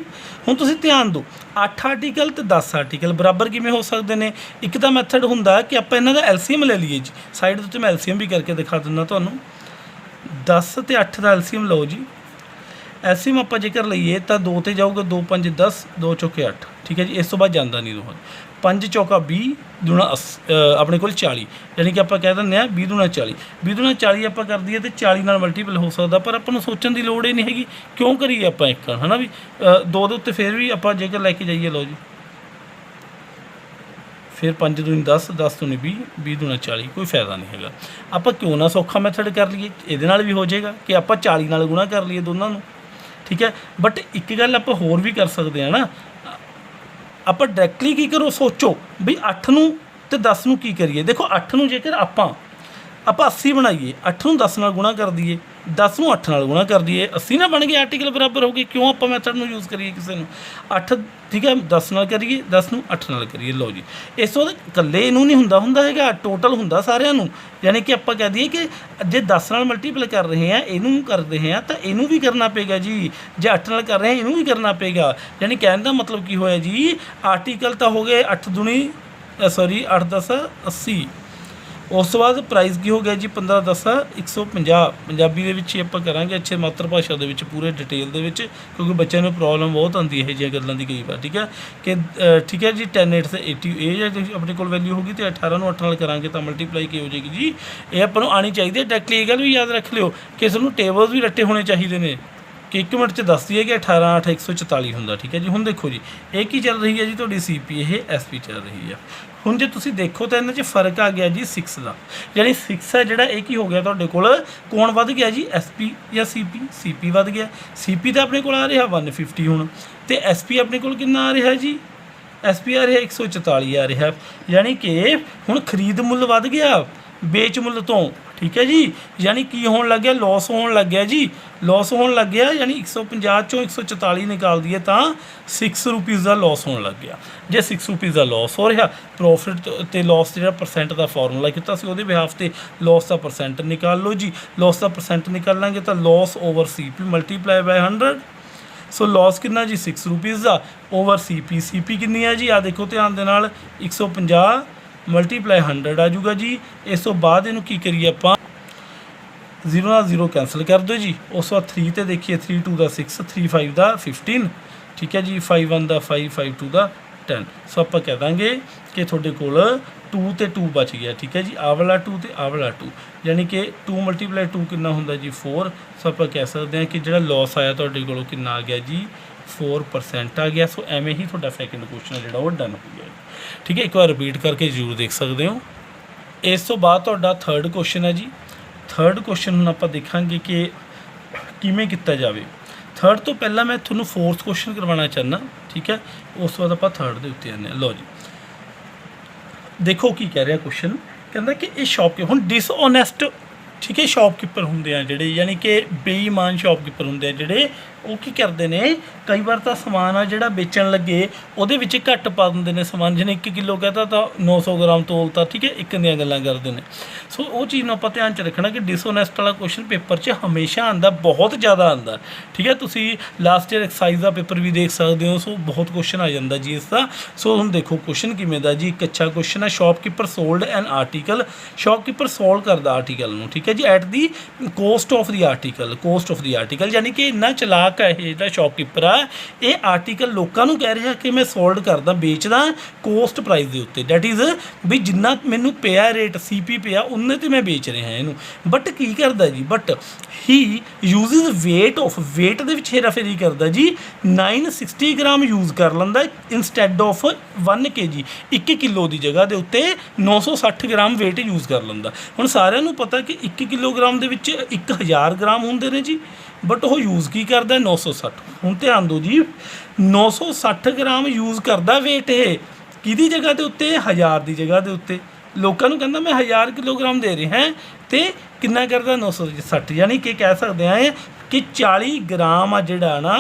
ਹੁਣ ਤੁਸੀਂ ਧਿਆਨ ਦਿਓ 8 ਆਰਟੀਕਲ ਤੇ 10 ਆਰਟੀਕਲ ਬਰਾਬਰ ਕਿਵੇਂ ਹੋ ਸਕਦੇ ਨੇ। ਇੱਕ ਤਾਂ ਮੈਥਡ ਹੁੰਦਾ ਕਿ ਆਪਾਂ ਇਹਨਾਂ ਦਾ LCM ਲੈ ਲਈਏ ਜੀ। ਸਾਈਡ ਦੇ ਉੱਤੇ ਮੈਂ LCM ਵੀ ਕਰਕੇ ਦਿਖਾ ਦਿੰਦਾ ਤੁਹਾਨੂੰ। 10 ਤੇ 8 ਦਾ LCM ਲਓ ਜੀ। LCM ਆਪਾਂ ਜੇਕਰ ਲਈਏ ਤਾਂ 2 ਤੇ ਜਾਊਗਾ, 2 5 10, 2 ਚੌਕੇ 8, ਠੀਕ ਹੈ ਜੀ। ਇਸ ਤੋਂ ਬਾਅਦ ਜਾਂਦਾ ਨਹੀਂ 2, 5 ਚੌਕਾ 20, ਦੂਣਾ ਆਪਣੇ ਕੋਲ 40, ਯਾਨੀ ਕਿ ਆਪਾਂ ਕਹਿ ਦਿੰਦੇ ਹਾਂ 20 ਦੂਣਾ 40। 20 ਦੂਣਾ 40 ਆਪਾਂ ਕਰ ਦਈਏ ਤੇ 40 ਨਾਲ ਮਲਟੀਪਲ ਹੋ ਸਕਦਾ, ਪਰ ਆਪਾਂ ਨੂੰ ਸੋਚਣ ਦੀ ਲੋੜ ਹੀ ਨਹੀਂ ਹੈਗੀ। ਕਿਉਂ ਕਰੀਏ ਆਪਾਂ ਇੱਕ, ਹੈ ਨਾ ਵੀ 2 ਦੇ ਉੱਤੇ ਫਿਰ ਵੀ ਆਪਾਂ ਜੇਕਰ ਲੈ ਕੇ ਜਾਈਏ, ਲਓ ਜੀ, ਫਿਰ 5 ਦੂਣੀ 10, 10 ਦੂਣੀ 20, 20 ਦੂਣਾ 40, ਕੋਈ ਫਾਇਦਾ ਨਹੀਂ ਹੈਗਾ। ਆਪਾਂ ਕਿਉਂ ਨਾ ਸੌਖਾ ਮੈਥਡ ਕਰ ਲਈਏ, ਇਹਦੇ ਨਾਲ ਵੀ ਹੋ ਜਾਏਗਾ ਕਿ ਆਪਾਂ 40 ਨਾਲ ਗੁਣਾ ਕਰ ਲਈਏ ਦੋਨਾਂ ਨੂੰ, ਠੀਕ ਹੈ। ਬਟ ਇੱਕ ਗੱਲ ਆਪਾਂ ਹੋਰ ਵੀ ਕਰ ਸਕਦੇ ਹਾਂ ਨਾ, ਆਪਾਂ ਡਾਇਰੈਕਟਲੀ ਕੀ ਕਰੋ, ਸੋਚੋ ਵੀ 8 ਨੂੰ ਤੇ 10 ਨੂੰ ਕੀ ਕਰੀਏ। ਦੇਖੋ 8 ਨੂੰ ਜੇਕਰ ਆਪਾਂ 80 ਬਣਾਈਏ, 8 ਨੂੰ 10 ਨਾਲ ਗੁਣਾ ਕਰ ਦਈਏ, 10 ਨੂੰ 8 ਨਾਲ ਗੁਣਾ ਕਰ ਦਈਏ, 80 ਨਾ ਬਣ ਗਏ, ਆਰਟੀਕਲ ਬਰਾਬਰ ਹੋ ਗਏ। ਕਿਉਂ ਆਪਾਂ ਮੈਥਡ ਨੂੰ ਯੂਜ਼ ਕਰੀਏ ਕਿਸੇ ਨੂੰ 8, ਠੀਕ ਹੈ, 10 ਨਾਲ ਕਰੀਏ, 10 ਨੂੰ 8 ਨਾਲ ਕਰੀਏ। ਲਓ ਜੀ, ਇਸ ਤੋਂ ਇਕੱਲੇ ਇਹਨੂੰ ਨਹੀਂ ਹੁੰਦਾ ਹੈਗਾ, ਟੋਟਲ ਹੁੰਦਾ ਸਾਰਿਆਂ ਨੂੰ। ਯਾਨੀ ਕਿ ਆਪਾਂ ਕਹਿ ਦਈਏ ਕਿ ਜੇ 10 ਨਾਲ ਮਲਟੀਪਲ ਕਰ ਰਹੇ ਹਾਂ, ਇਹਨੂੰ ਕਰ ਰਹੇ ਹਾਂ ਤਾਂ ਇਹਨੂੰ ਵੀ ਕਰਨਾ ਪਏਗਾ ਜੀ। ਜੇ 8 ਨਾਲ ਕਰ ਰਹੇ ਹਾਂ ਇਹਨੂੰ ਵੀ ਕਰਨਾ ਪਏਗਾ। ਯਾਨੀ ਕਹਿਣ ਦਾ ਮਤਲਬ ਕੀ ਹੋਇਆ ਜੀ, ਆਰਟੀਕਲ ਤਾਂ ਹੋ ਗਏ 8 10 80। ਉਸ ਤੋਂ ਬਾਅਦ ਪ੍ਰਾਈਸ ਕੀ ਹੋ ਗਿਆ ਜੀ, 15 10 150। ਪੰਜਾਬੀ ਦੇ ਵਿੱਚ ਹੀ ਆਪਾਂ ਕਰਾਂਗੇ, ਅੱਛੇ ਮਾਤਰ ਭਾਸ਼ਾ ਦੇ ਵਿੱਚ ਪੂਰੇ ਡਿਟੇਲ ਦੇ ਵਿੱਚ, ਕਿਉਂਕਿ ਬੱਚਿਆਂ ਨੂੰ ਪ੍ਰੋਬਲਮ ਬਹੁਤ ਆਉਂਦੀ ਹੈ ਇਹ ਜਿਹੀਆਂ ਗੱਲਾਂ ਦੀ ਕਈ ਵਾਰ, ਠੀਕ ਹੈ। ਕਿ ਠੀਕ ਹੈ ਜੀ, 10 8 ਤੇ 80 ਇਹ ਜੇ ਆਪਣੇ ਕੋਲ ਵੈਲਿਊ ਹੋਗੀ ਤੇ 18 ਨੂੰ 8 ਨਾਲ ਕਰਾਂਗੇ ਤਾਂ ਮਲਟੀਪਲਾਈ ਕੀ ਹੋ ਜਾਏਗੀ ਜੀ। ਇਹ ਆਪਾਂ ਨੂੰ ਆਉਣੀ ਚਾਹੀਦੀ ਹੈ। ਡਾਇਰੈਕਟਲੀ ਇਹ ਗੱਲ ਵੀ ਯਾਦ ਰੱਖ ਲਿਓ ਕਿ ਇਸ ਨੂੰ ਟੇਬਲਸ ਵੀ ਰੱਟੇ ਹੋਣੇ ਚਾਹੀਦੇ ਨੇ ਕਿ 1 ਮਿੰਟ 'ਚ ਦੱਸਦੀ ਹੈ ਕਿ 18 8 144 ਹੁੰਦਾ, ਠੀਕ ਹੈ ਜੀ। ਹੁਣ ਦੇਖੋ ਜੀ, ਇਹ ਕੀ ਚੱਲ ਰਹੀ ਹੈ ਜੀ ਤੁਹਾਡੀ CP, ਇਹ SP ਚੱਲ ਰਹੀ ਹੈ। ਹੁਣ ਜੇ ਤੁਸੀਂ ਦੇਖੋ ਤਾਂ ਇਹਨਾਂ 'ਚ ਫਰਕ ਆ ਗਿਆ ਜੀ 6 ਦਾ, ਯਾਨੀ 6 ਹੈ ਜਿਹੜਾ, ਇਹ ਕੀ ਹੋ ਗਿਆ ਤੁਹਾਡੇ ਕੋਲ, ਕੌਣ ਵੱਧ ਗਿਆ ਜੀ, SP ਜਾਂ CP ਵੱਧ ਗਿਆ। CP ਤਾਂ ਆਪਣੇ ਕੋਲ ਆ ਰਿਹਾ 150 ਹੁਣ, ਤੇ SP ਆਪਣੇ ਕੋਲ ਕਿੰਨਾ ਆ ਰਿਹਾ ਜੀ, SP ਆ ਰਿਹਾ 144 ਆ ਰਿਹਾ। ਯਾਨੀ ਕਿ ਹੁਣ ਖਰੀਦ ਮੁੱਲ ਵੱਧ ਗਿਆ ਵੇਚ ਮੁੱਲ ਤੋਂ, ਠੀਕ ਹੈ ਜੀ। ਯਾਨੀ ਕੀ ਹੋਣ ਲੱਗ ਗਿਆ, ਲੋਸ ਹੋਣ ਲੱਗ ਗਿਆ ਜੀ, ਲੋਸ ਹੋਣ ਲੱਗ ਗਿਆ। ਯਾਨੀ 150 ਚੋਂ 144 ਨਿਕਾਲ ਦਈਏ ਤਾਂ 6 ਰੁਪਈਸ ਦਾ ਲੋਸ ਹੋਣ ਲੱਗ ਗਿਆ। ਜੇ 6 ਰੁਪਈਸ ਦਾ ਲੋਸ ਹੋ ਰਿਹਾ, ਪ੍ਰੋਫਿਟ ਤੇ ਲੋਸ ਜਿਹੜਾ ਪਰਸੈਂਟ ਦਾ ਫਾਰਮੂਲਾ ਕੀਤਾ ਸੀ ਉਹਦੇ ਬਿਹਾਫ ਤੇ ਲੋਸ ਦਾ ਪਰਸੈਂਟ ਨਿਕਾਲ ਲਓ ਜੀ। ਲੋਸ ਦਾ ਪਰਸੈਂਟ ਨਿਕਾਲਾਂਗੇ ਤਾਂ ਲੋਸ ਓਵਰ CP ਮਲਟੀਪਲਾਈ ਬਾਈ 100। ਸੋ ਲੋਸ ਕਿੰਨਾ ਜੀ, 6 ਰੁਪਈਸ ਦਾ ਓਵਰ CP ਕਿੰਨੀ ਹੈ ਜੀ, ਆ ਦੇਖੋ ਧਿਆਨ ਦੇ ਨਾਲ, 150 ਮਲਟੀਪਲਾਈ 100 ਆ ਜੂਗਾ ਜੀ। ਇਸ ਤੋਂ ਬਾਅਦ ਇਹਨੂੰ ਕੀ ਕਰੀਏ ਆਪਾਂ, 0 ਨਾਲ 0 ਕੈਂਸਲ ਕਰ ਦਿਓ ਜੀ। ਉਸ ਤੋਂ ਬਾਅਦ 3 ਤੇ ਦੇਖੀਏ, 3 2 ਦਾ 6, 3 5 ਦਾ 15, ਠੀਕ ਹੈ ਜੀ, 5 1 ਦਾ 5, 5 2 ਦਾ 10। ਸੋ ਆਪਾਂ ਕਹਿ ਦਾਂਗੇ ਕਿ ਤੁਹਾਡੇ ਕੋਲ 2 ਤੇ 2 ਬਚ ਗਿਆ, ਠੀਕ ਹੈ ਜੀ। ਆਹ ਵਾਲਾ 2 ਤੇ ਆਹ ਵਾਲਾ 2, ਯਾਨੀ ਕਿ 2 ਮਲਟੀਪਲਾਈ 2 ਕਿੰਨਾ ਹੁੰਦਾ ਜੀ, 4। ਸੋ ਆਪਾਂ ਕਹਿ ਸਕਦੇ ਹਾਂ ਕਿ ਜਿਹੜਾ ਲੋਸ ਆਇਆ ਤੁਹਾਡੇ ਕੋਲੋਂ ਕਿੰਨਾ ਆ ਗਿਆ ਜੀ, 4% ਆ ਗਿਆ। ਸੋ ਐਵੇਂ ਹੀ ਤੁਹਾਡਾ ਸੈਕਿੰਡ ਕੁਐਸਚਨ ਹੈ ਜਿਹੜਾ ਉਹ ਡਨ ਹੋ ਗਿਆ, ਠੀਕ ਹੈ। ਇੱਕ ਵਾਰ ਰਿਪੀਟ ਕਰਕੇ ਜ਼ਰੂਰ ਦੇਖ ਸਕਦੇ ਹੋ। ਇਸ ਤੋਂ ਬਾਅਦ ਤੁਹਾਡਾ ਥਰਡ ਕੁਐਸਚਨ ਹੈ ਜੀ। ਥਰਡ ਕੁਐਸਚਨ ਹੁਣ ਆਪਾਂ ਦੇਖਾਂਗੇ ਕਿ ਕਿਵੇਂ ਕੀਤਾ ਜਾਵੇ। ਥਰਡ ਤੋਂ ਪਹਿਲਾਂ ਮੈਂ ਤੁਹਾਨੂੰ ਫੋਰਥ ਕੁਐਸਚਨ ਕਰਵਾਉਣਾ ਚਾਹੁੰਦਾ, ਠੀਕ ਹੈ। ਉਸ ਤੋਂ ਬਾਅਦ ਆਪਾਂ ਥਰਡ ਦੇ ਉੱਤੇ ਆਉਂਦੇ ਹਾਂ। ਲਓ ਜੀ, ਦੇਖੋ ਕੀ ਕਹਿ ਰਿਹਾ ਕੁਐਸਚਨ, ਕਹਿੰਦਾ ਕਿ ਇਹ ਸ਼ੌਪ ਕੇ ਹੁਣ ਡਿਸਓਨੈਸਟ ठीक है शॉपकीपर होंगे आ जोड़े यानी कि बेईमान शॉपकीपर होंगे आ जोड़े वो की करते हैं कई बार तो समान आ जोड़ा बेचन लगे वो घट पा देंगे ने समान जिन्हें 1 किलो कहता तो 900 ग्राम तोलता ठीक है एक दियाँ गल्लां करते हैं। सो वो चीज़ में आप ध्यान च रखना कि डिसओनैसट वाला क्वेश्चन पेपर च हमेशा आंदा बहुत ज़्यादा आंदा ठीक है। तुसी लास्ट ईयर एक्साइज का पेपर भी देख सकते हो। सो बहुत क्वेश्चन आ जाता जी इसका। सो हम देखो क्वेश्चन किमें दा जी। एक अच्छा क्वेश्चन है shopkeeper sold an article shopkeeper sold करता आर्टिकल में ठीक है जी at the cost of the article cost of the article यानी कि इन्ना चलाक है ये जो शॉपकीपर आ ये आर्टिकल लोगों को कह रहा कि मैं सोल्ड करदा बेचदा कोस्ट प्राइस के उत्ते डैट इज़ भी जिन्ना मैनू पिया रेट CP पिया उन्ने तो मैं बेच रहा इनू बट की करदा जी but he uses weight of weight के हेरा फेरी करदा जी 960 ग्राम यूज़ कर लैंदा इंस्टैड ऑफ 1 kg 1 किलो की जगह के उत्ते 960 ग्राम वेट यूज़ कर लैंदा। हुण सारिਆਂ ਨੂੰ पता कि 1 किलोग्राम ਦੇ ਵਿੱਚ 1000 ग्राम ਹੁੰਦੇ ਨੇ जी बट वो यूज़ की करता 960। हुण ध्यान दो जी 960 ग्राम यूज़ करता वेट ये किहदी जगह के उत्ते 1000 की जगह के उत्ते लोगों को कहता मैं 1000 किलोग्राम दे रहा है तो कितना करता 960 यानी कि कह सकते हैं कि 40 ग्राम आ जिहड़ा ना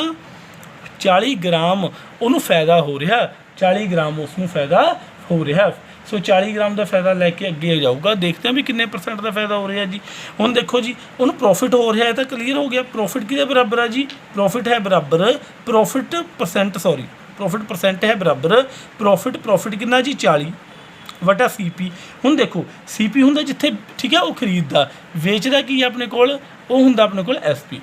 40 ग्राम उन्होंने फायदा हो रहा 40 ग्राम उसनों फायदा हो रहा। सो 40 ग्राम का फायदा लैके अगे जाऊगा देखते हैं भी किन्ने % का फायदा हो रहा जी। हुण देखो जी उन्होंने प्रॉफिट हो रहा है तो क्लीयर हो गया प्रॉफिट किहदे बराबर है जी प्रॉफिट है बराबर प्रॉफिट परसेंट है बराबर प्रॉफिट कितना जी 40 वटा CP। हुण देखो CP हुंदा जिथे ठीक है वो खरीददा वेचदा की अपने कोल वो हुंदा अपने कोल SP।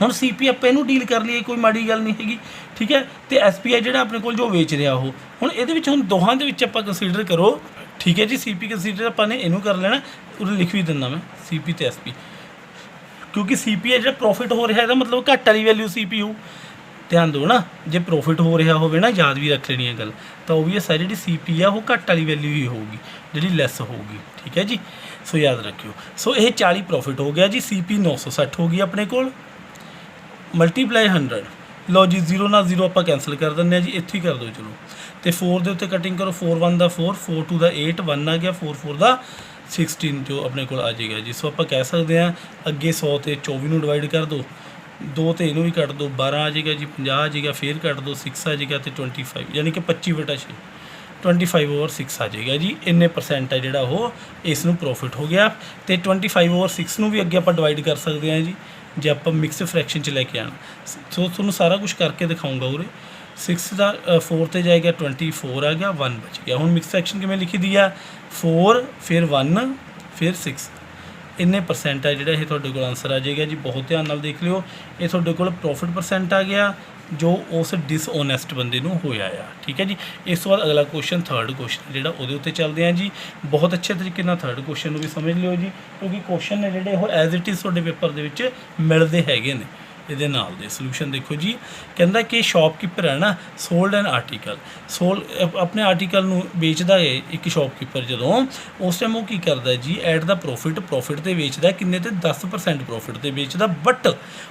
हुण CP आप इनू डील कर लिए कोई माड़ी गल नहीं हैगी ठीक है। तो SP है जिहड़ा अपने कोल जो बेच रहा वो हुण इहदे विच हुण दोहां दे विच आपां कंसीडर करो ठीक है जी। CP कंसीडर आपां ने इनू कर लेना उरे लिख भी दिंदा मैं CP ते SP क्योंकि CP है जिहड़ा प्रॉफिट हो रहा है मतलब घट वाली वैल्यू CP हो। ध्यान दो ना जे प्रॉफिट हो रहा हो ना याद भी रख लेनी है गल तो ओबीएस है जी CP है वो घट वाली वैल्यू ही होगी जी लैस होगी ठीक है जी। सो याद रखियो। सो ये 40 प्रॉफिट हो गया जी CP 960 होगी अपने कोल मल्टीप्लाई 100 लो जी 0 ना 0 आप कैंसल कर दें जी इत्थे ही कर दो चलो तो 4 के उत्ते कटिंग करो 4 1 का 4 4 2 का 8 1 आ गया 4 4 का 16 जो अपने को आ जाएगा जी। सो आप कह सकते हैं अगे 100 से 24 में डिवाइड कर दो 2 तो इनू भी कट दो 12 आ जाएगा जी 50 आ जाएगा फिर कट दो 6 आ जाएगा तो 25 यानी कि 25/6 25/6 आ जाएगा जी। इन्ने % है जोड़ा वो इसनू प्रॉफिट हो गया तो 25/6 भी अगे आप डिवाइड कर सकते हैं जी जे आप मिक्स फ्रैक्शन च लैके आना। सो तुहानूं सारा कुछ करके दिखाऊंगा उरे 6 का 4 ते जाएगा 24 आ गया 1 बच गया। हुण मिक्स फ्रैक्शन किवें लिखी दी है 4 फिर 1 फिर 6 इन्ने % है जिहड़ा ये तुहाडे कोल आंसर आ जाएगा जी। बहुत ध्यान नाल देख लियो ये तुहाडे कोल प्रॉफिट % आ गया जो उस डिसओनैसट बंदे नूं होया आ ठीक है जी। इस तो बाद अगला क्वेश्चन थर्ड क्वेश्चन जिहड़ा उहदे उत्ते चलदे हैं जी। बहुत अच्छे तरीके नाल थर्ड क्वेश्चन नूं भी समझ लियो जी क्योंकि क्वेश्चन ने जिहड़े वो एज इट इज़ तुहाडे पेपर दे विच मिलदे हैगे ने। ये नाल दे सोल्यूशन देखो जी कहता कि शॉपकीपर है ना सोल्ड एन आर्टिकल अपने आर्टिकल नूं बेचदा है एक शॉपकीपर जदों उस टाइम वो की करदा जी एट द प्रॉफिट ते बेचदा किन्ने ते 10% प्रॉफिट ते बेचदा बट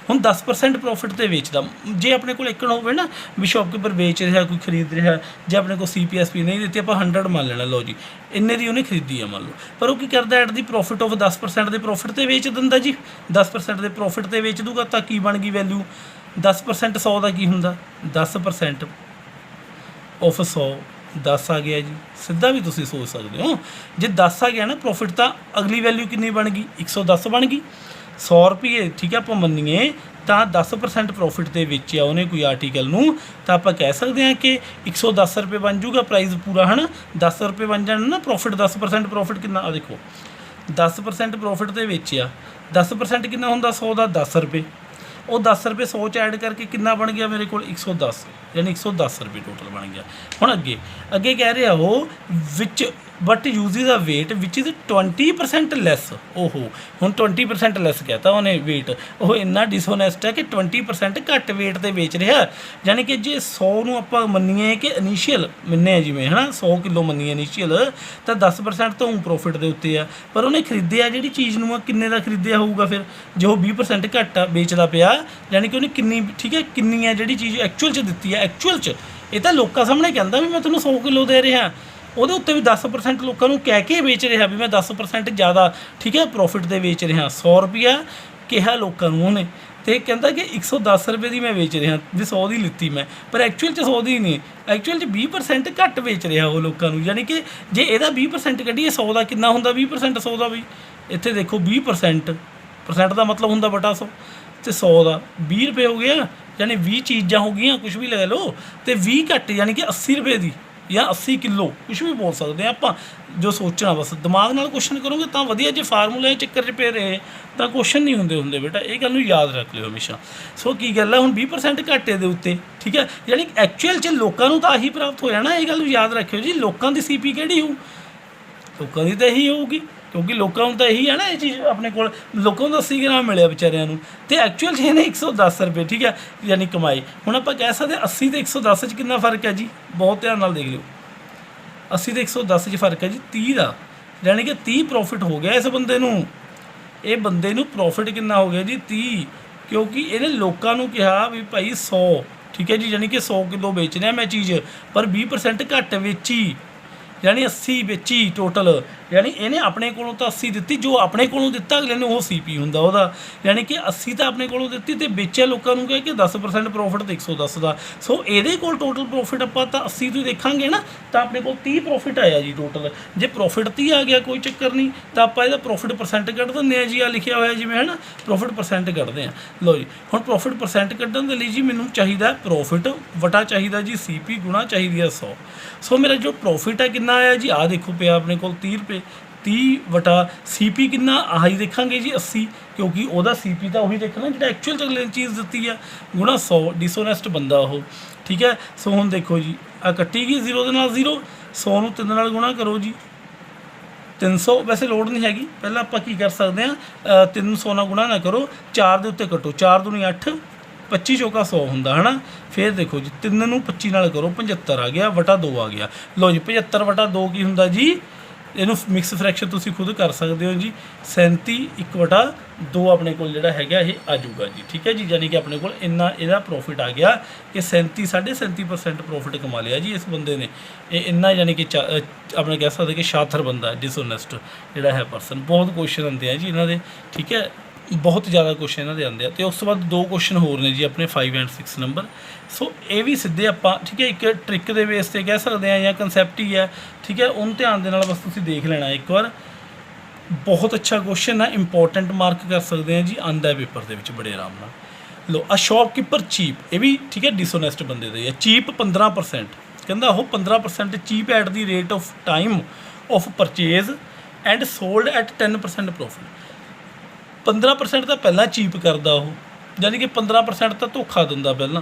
हुण 10% प्रॉफिट ते बेचदा जे अपने कोल एक होवे ना भी शॉपकीपर बेच रहा कोई खरीद रहा जे अपने को CP SP नहीं दित्ती आपां 100 मान लेना लो जी इन्ने दी उन्हें खरीदी है मान लो पर वो की करदा एट दी प्रॉफिट ऑफ 10% के प्रॉफिट ते बेच दिंदा जी 10% के प्रॉफिट ते बेच दूगा तां की बन गई वैल्यू 10% 100 का की हुंदा 10% ऑफ 100 10 आ गया जी। सीधा भी तुसीं सोच सकते हो जे 10 आ गया ना प्रॉफिट तो अगली वैल्यू कितनी बन गई 110 बन गई 100 रुपये ठीक है। आप मन्नीए तो 10% प्रॉफिट से बेचिया उन्हें कोई आर्टिकल नूं तो आप कह सकते हैं कि 110 रुपये बन जूगा प्राइस पूरा है ना 10 रुपये बन जाने ना प्रॉफिट 10% प्रॉफिट कितना देखो 10% प्रॉफिट से बेचिया 10% कितना होंदा 100 का 10 रुपये वो 10 रुपये 100 च ऐड करके कितना बन गया मेरे को 110 यानी 110 रुपये टोटल बन गया। हुण अगे अगे कह रहा वो विच but uses a weight which is 20% less ओहो हुण 20% लैस कहता उन्हें वेट वो इन्ना डिसओनैसट है कि 20% घट वेट से बेच रहा यानी कि जे 100 नूं आपां मन्नीए कि इनीशियल मन्ने जिवें है ना 100 किलो मन्नीए इनीशियल तो 10% तो प्रॉफिट के उत्ते है पर उन्हें खरीदिया जी चीज़ नूं किन्ने का खरीदिया होऊगा फिर जो 20% घट बेचदा पिया यानी कि उन्हें किन्नी ठीक है किन्नी है जी चीज़ एक्चुअल च दित्ती है एक्चुअल च ये तो लोगों सामने कहता भी मैं तुहानूं 100 किलो दे रहा ਉਹਦੇ ਉੱਤੇ ਵੀ 10% ਲੋਕਾਂ ਨੂੰ ਕਹਿ ਕੇ ਵੇਚ ਰਿਹਾ ਵੀ ਮੈਂ 10% ਜ਼ਿਆਦਾ ਠੀਕ ਹੈ ਪ੍ਰੋਫਿਟ ਦੇ ਵੇਚ ਰਿਹਾ। 100 ਰੁਪਈਆ ਕਿਹਾ ਲੋਕਾਂ ਨੂੰ ਉਹਨੇ, ਅਤੇ ਕਹਿੰਦਾ ਕਿ 110 ਰੁਪਏ ਦੀ ਮੈਂ ਵੇਚ ਰਿਹਾ ਵੀ 100 ਦੀ ਲਿੱਤੀ ਮੈਂ, ਪਰ ਐਕਚੁਅਲ 'ਚ 100 ਦੀ ਨਹੀਂ, ਐਕਚੁਅਲ 'ਚ 20% ਘੱਟ ਵੇਚ ਰਿਹਾ ਉਹ ਲੋਕਾਂ ਨੂੰ। ਯਾਨੀ ਕਿ ਜੇ ਇਹਦਾ 20% ਕੱਢੀਏ 100 ਦਾ ਕਿੰਨਾ ਹੁੰਦਾ 20% 100 ਦਾ, ਵੀ ਇੱਥੇ ਦੇਖੋ 20% ਦਾ ਮਤਲਬ ਹੁੰਦਾ ਬਟਾ 100, ਅਤੇ 100 ਦਾ 20 ਰੁਪਏ ਹੋ ਗਿਆ, ਯਾਨੀ 20 ਚੀਜ਼ਾਂ ਹੋ ਗਈਆਂ, ਕੁਛ ਵੀ ਲੈ ਲਓ, ਅਤੇ 20 ਘੱਟ ਯਾਨੀ ਕਿ 80 ਰੁਪਏ ਦੀ ਜਾਂ 80 ਕਿਲੋ, ਕੁਛ ਵੀ ਬੋਲ ਸਕਦੇ ਹਾਂ ਆਪਾਂ। ਜੋ ਸੋਚਣਾ ਬਸ ਦਿਮਾਗ ਨਾਲ ਕੁਐਸਚਨ ਕਰੋਗੇ ਤਾਂ ਵਧੀਆ, ਜੇ ਫਾਰਮੂਲੇ ਚੱਕਰ 'ਚ ਪਏ ਰਹੇ ਤਾਂ ਕੁਐਸਚਨ ਨਹੀਂ ਹੁੰਦੇ ਬੇਟਾ, ਇਹ ਗੱਲ ਨੂੰ ਯਾਦ ਰੱਖ ਲਿਓ ਹਮੇਸ਼ਾ। ਸੋ ਕੀ ਗੱਲ ਹੈ ਹੁਣ 20% ਘਾਟੇ ਦੇ ਉੱਤੇ, ਠੀਕ ਹੈ, ਯਾਨੀ ਐਕਚੁਅਲ 'ਚ ਲੋਕਾਂ ਨੂੰ ਤਾਂ ਆਹੀ ਪ੍ਰਾਪਤ ਹੋ ਜਾਣਾ। ਇਹ ਗੱਲ ਨੂੰ ਯਾਦ ਰੱਖਿਓ ਜੀ, ਲੋਕਾਂ ਦੀ CP ਕਿਹੜੀ ਹੋਊ, ਲੋਕਾਂ ਦੀ ਤਾਂ ਇਹੀ ਹੋਊਗੀ, ਕਿਉਂਕਿ ਲੋਕਾਂ ਨੂੰ ਤਾਂ ਇਹੀ ਹੈ ਨਾ ਇਹ ਚੀਜ਼ ਆਪਣੇ ਕੋਲ, ਲੋਕਾਂ ਨੂੰ 80 ਗ੍ਰਾਮ ਮਿਲਿਆ ਵਿਚਾਰਿਆਂ ਨੂੰ, ਅਤੇ ਐਕਚੁਅਲ 'ਚ ਇਹਨੇ 110 ਰੁਪਏ ਠੀਕ ਹੈ ਯਾਨੀ ਕਮਾਈ। ਹੁਣ ਆਪਾਂ ਕਹਿ ਸਕਦੇ 80 ਅਤੇ 110 'ਚ ਕਿੰਨਾ ਫਰਕ ਹੈ ਜੀ, ਬਹੁਤ ਧਿਆਨ ਨਾਲ ਦੇਖ ਲਿਓ। 80 ਅਤੇ 110 'ਚ ਫਰਕ ਹੈ ਜੀ 30 ਦਾ, ਯਾਨੀ ਕਿ 30 ਪ੍ਰੋਫਿਟ ਹੋ ਗਿਆ ਇਸ ਬੰਦੇ ਨੂੰ। ਇਹ ਬੰਦੇ ਨੂੰ ਪ੍ਰੋਫਿਟ ਕਿੰਨਾ ਹੋ ਗਿਆ ਜੀ 30, ਕਿਉਂਕਿ ਇਹਨੇ ਲੋਕਾਂ ਨੂੰ ਕਿਹਾ ਵੀ ਭਾਈ 100 ਠੀਕ ਹੈ ਜੀ, ਯਾਨੀ ਕਿ 100 ਕਿਲੋ ਵੇਚ ਰਿਹਾ ਮੈਂ ਚੀਜ਼, ਪਰ 20% ਘੱਟ ਵੇਚੀ, ਯਾਨੀ 80 ਵੇਚੀ ਟੋਟਲ, ਯਾਨੀ ਇਹਨੇ ਆਪਣੇ ਕੋਲੋਂ ਤਾਂ 80 ਦਿੱਤੀ, ਜੋ ਆਪਣੇ ਕੋਲੋਂ ਦਿੱਤਾ ਅਗਲੇ ਨੇ ਉਹ CP ਹੁੰਦਾ ਉਹਦਾ, ਯਾਨੀ ਕਿ 80 ਤਾਂ ਆਪਣੇ ਕੋਲੋਂ ਦਿੱਤੀ ਅਤੇ ਵੇਚਿਆ ਲੋਕਾਂ ਨੂੰ ਕਹਿ ਕੇ 10% ਪ੍ਰੋਫਿਟ ਅਤੇ 110 ਦਾ। ਸੋ ਇਹਦੇ ਕੋਲ ਟੋਟਲ ਪ੍ਰੋਫਿਟ ਆਪਾਂ ਤਾਂ 80 ਤੋਂ ਦੇਖਾਂਗੇ ਨਾ, ਤਾਂ ਆਪਣੇ ਕੋਲ 30 ਪ੍ਰੋਫਿਟ ਆਇਆ ਜੀ ਟੋਟਲ। ਜੇ ਪ੍ਰੋਫਿਟ 30 ਆ ਗਿਆ ਕੋਈ ਚੱਕਰ ਨਹੀਂ, ਤਾਂ ਆਪਾਂ ਇਹਦਾ ਪ੍ਰੋਫਿਟ % ਕੱਢ ਦਿੰਦੇ ਹਾਂ ਜੀ, ਆ ਲਿਖਿਆ ਹੋਇਆ ਜਿਵੇਂ ਹੈ ਨਾ, ਪ੍ਰੋਫਿਟ % ਕੱਢਦੇ ਹਾਂ। ਲਓ ਜੀ ਹੁਣ ਪ੍ਰੋਫਿਟ % ਕੱਢਣ ਦੇ ਲਈ ਜੀ ਮੈਨੂੰ ਚਾਹੀਦਾ ਪ੍ਰੋਫਿਟ ਵਟਾ ਚਾਹੀਦਾ ਜੀ CP ਗੁਣਾ ਚਾਹੀਦੀ ਹੈ 100। ਸੋ ਮੇਰਾ ਜੋ ਪ੍ਰੋਫਿਟ ਹੈ ਕਿੰਨਾ ਆਇਆ ਜੀ, ਆਹ ਦੇਖੋ ਪਿਆ ਆਪਣੇ ਕੋਲ 30 ਰੁਪਏ, 30 ਵਟਾ CP ਕਿੰਨਾ, ਆਹੀ ਦੇਖਾਂਗੇ ਜੀ 80, ਕਿਉਂਕਿ ਉਹਦਾ CP ਤਾਂ ਉਹੀ ਦੇਖਣਾ ਜਿਹੜਾ ਐਕਚੁਅਲ 'ਚ ਅਗਲੇ ਨੇ ਚੀਜ਼ ਦਿੱਤੀ ਆ, ਗੁਣਾ 100, ਡਿਸਓਨੈਸਟ ਬੰਦਾ ਉਹ, ਠੀਕ ਹੈ। ਸੋ ਹੁਣ ਦੇਖੋ ਜੀ ਆ ਕੱਟੀ ਗਈ 0 ਦੇ ਨਾਲ 0, 100 ਨੂੰ 3 ਨਾਲ ਗੁਣਾ ਕਰੋ ਜੀ, 300, ਵੈਸੇ ਲੋੜ ਨਹੀਂ ਹੈਗੀ, ਪਹਿਲਾਂ ਆਪਾਂ ਕੀ ਕਰ ਸਕਦੇ ਹਾਂ 300 ਨਾਲ ਗੁਣਾ ਨਾ ਕਰੋ, 4 ਦੇ ਉੱਤੇ ਕੱਟੋ, 4 ਦੂਣੀ 8, 25 ਚੌਕਾ 100 ਹੁੰਦਾ ਹੈ ਨਾ। ਫਿਰ ਦੇਖੋ ਜੀ 3 ਨੂੰ 25 ਨਾਲ ਕਰੋ, 75 ਆ ਗਿਆ, ਵਟਾ 2 ਆ ਗਿਆ। ਲਓ ਜੀ 75 ਵਟਾ 2 ਕੀ ਹੁੰਦਾ ਜੀ, ਇਹਨੂੰ ਮਿਕਸ ਫਰੈਕਸ਼ਨ ਤੁਸੀਂ ਖੁਦ ਕਰ ਸਕਦੇ ਹੋ ਜੀ, 37 1 ਵਟਾ 2 ਆਪਣੇ ਕੋਲ ਜਿਹੜਾ ਹੈਗਾ ਇਹ ਆ ਜਾਊਗਾ ਜੀ, ਠੀਕ ਹੈ ਜੀ। ਯਾਨੀ ਕਿ ਆਪਣੇ ਕੋਲ ਇੰਨਾ ਇਹਦਾ ਪ੍ਰੋਫਿਟ ਆ ਗਿਆ ਕਿ 37.5% ਪ੍ਰੋਫਿਟ ਕਮਾ ਲਿਆ ਜੀ ਇਸ ਬੰਦੇ ਨੇ। ਇਹ ਇੰਨਾ ਯਾਨੀ ਕਿ ਆਪਣੇ ਕਹਿ ਸਕਦੇ ਕਿ ਸ਼ਾਤਰ ਬੰਦਾ, ਡਿਸਓਨੈਸਟ ਜਿਹੜਾ ਹੈ ਪਰਸਨ। ਬਹੁਤ ਕੁਐਸਚਨ ਆਉਂਦੇ ਆ ਜੀ ਇਹਨਾਂ ਦੇ, ਠੀਕ ਹੈ, ਬਹੁਤ ਜ਼ਿਆਦਾ ਕੁਐਸਚਨ ਇਹਨਾਂ ਦੇ ਆਉਂਦੇ ਆ। ਅਤੇ ਉਸ ਤੋਂ ਬਾਅਦ 2 ਕੁਐਸਚਨ ਹੋਰ ਨੇ ਜੀ ਆਪਣੇ 5 ਐਂਡ 6 ਨੰਬਰ। ਸੋ ਇਹ ਵੀ ਸਿੱਧੇ ਆਪਾਂ ਠੀਕ ਹੈ ਇੱਕ ਟ੍ਰਿਕ ਦੇ ਬੇਸ 'ਤੇ ਕਹਿ ਸਕਦੇ ਹਾਂ, ਜਾਂ ਕਨਸੈਪਟ ਹੀ ਹੈ, ਠੀਕ ਹੈ, ਉਹਨੂੰ ਧਿਆਨ ਦੇ ਨਾਲ ਬਸ ਤੁਸੀਂ ਦੇਖ ਲੈਣਾ ਇੱਕ ਵਾਰ। ਬਹੁਤ ਅੱਛਾ ਕੁਐਸਚਨ ਹੈ, ਇੰਪੋਰਟੈਂਟ ਮਾਰਕ ਕਰ ਸਕਦੇ ਹਾਂ ਜੀ, ਆਉਂਦਾ ਪੇਪਰ ਦੇ ਵਿੱਚ ਬੜੇ ਆਰਾਮ ਨਾਲ। ਲੋ, ਆ ਸ਼ੌਪਕੀਪਰ ਚੀਪ, ਇਹ ਵੀ ਠੀਕ ਹੈ ਡਿਸਓਨੈਸਟ ਬੰਦੇ ਦਾ ਹੀ ਹੈ। ਚੀਪ 15%, ਕਹਿੰਦਾ ਉਹ 15% cheap at the rate of time of purchase and sold at 10% profit. 15% ਤਾਂ ਪਹਿਲਾਂ ਚੀਪ ਕਰਦਾ ਉਹ, ਯਾਨੀ ਕਿ 15% ਤਾਂ ਧੋਖਾ ਦਿੰਦਾ ਪਹਿਲਾਂ,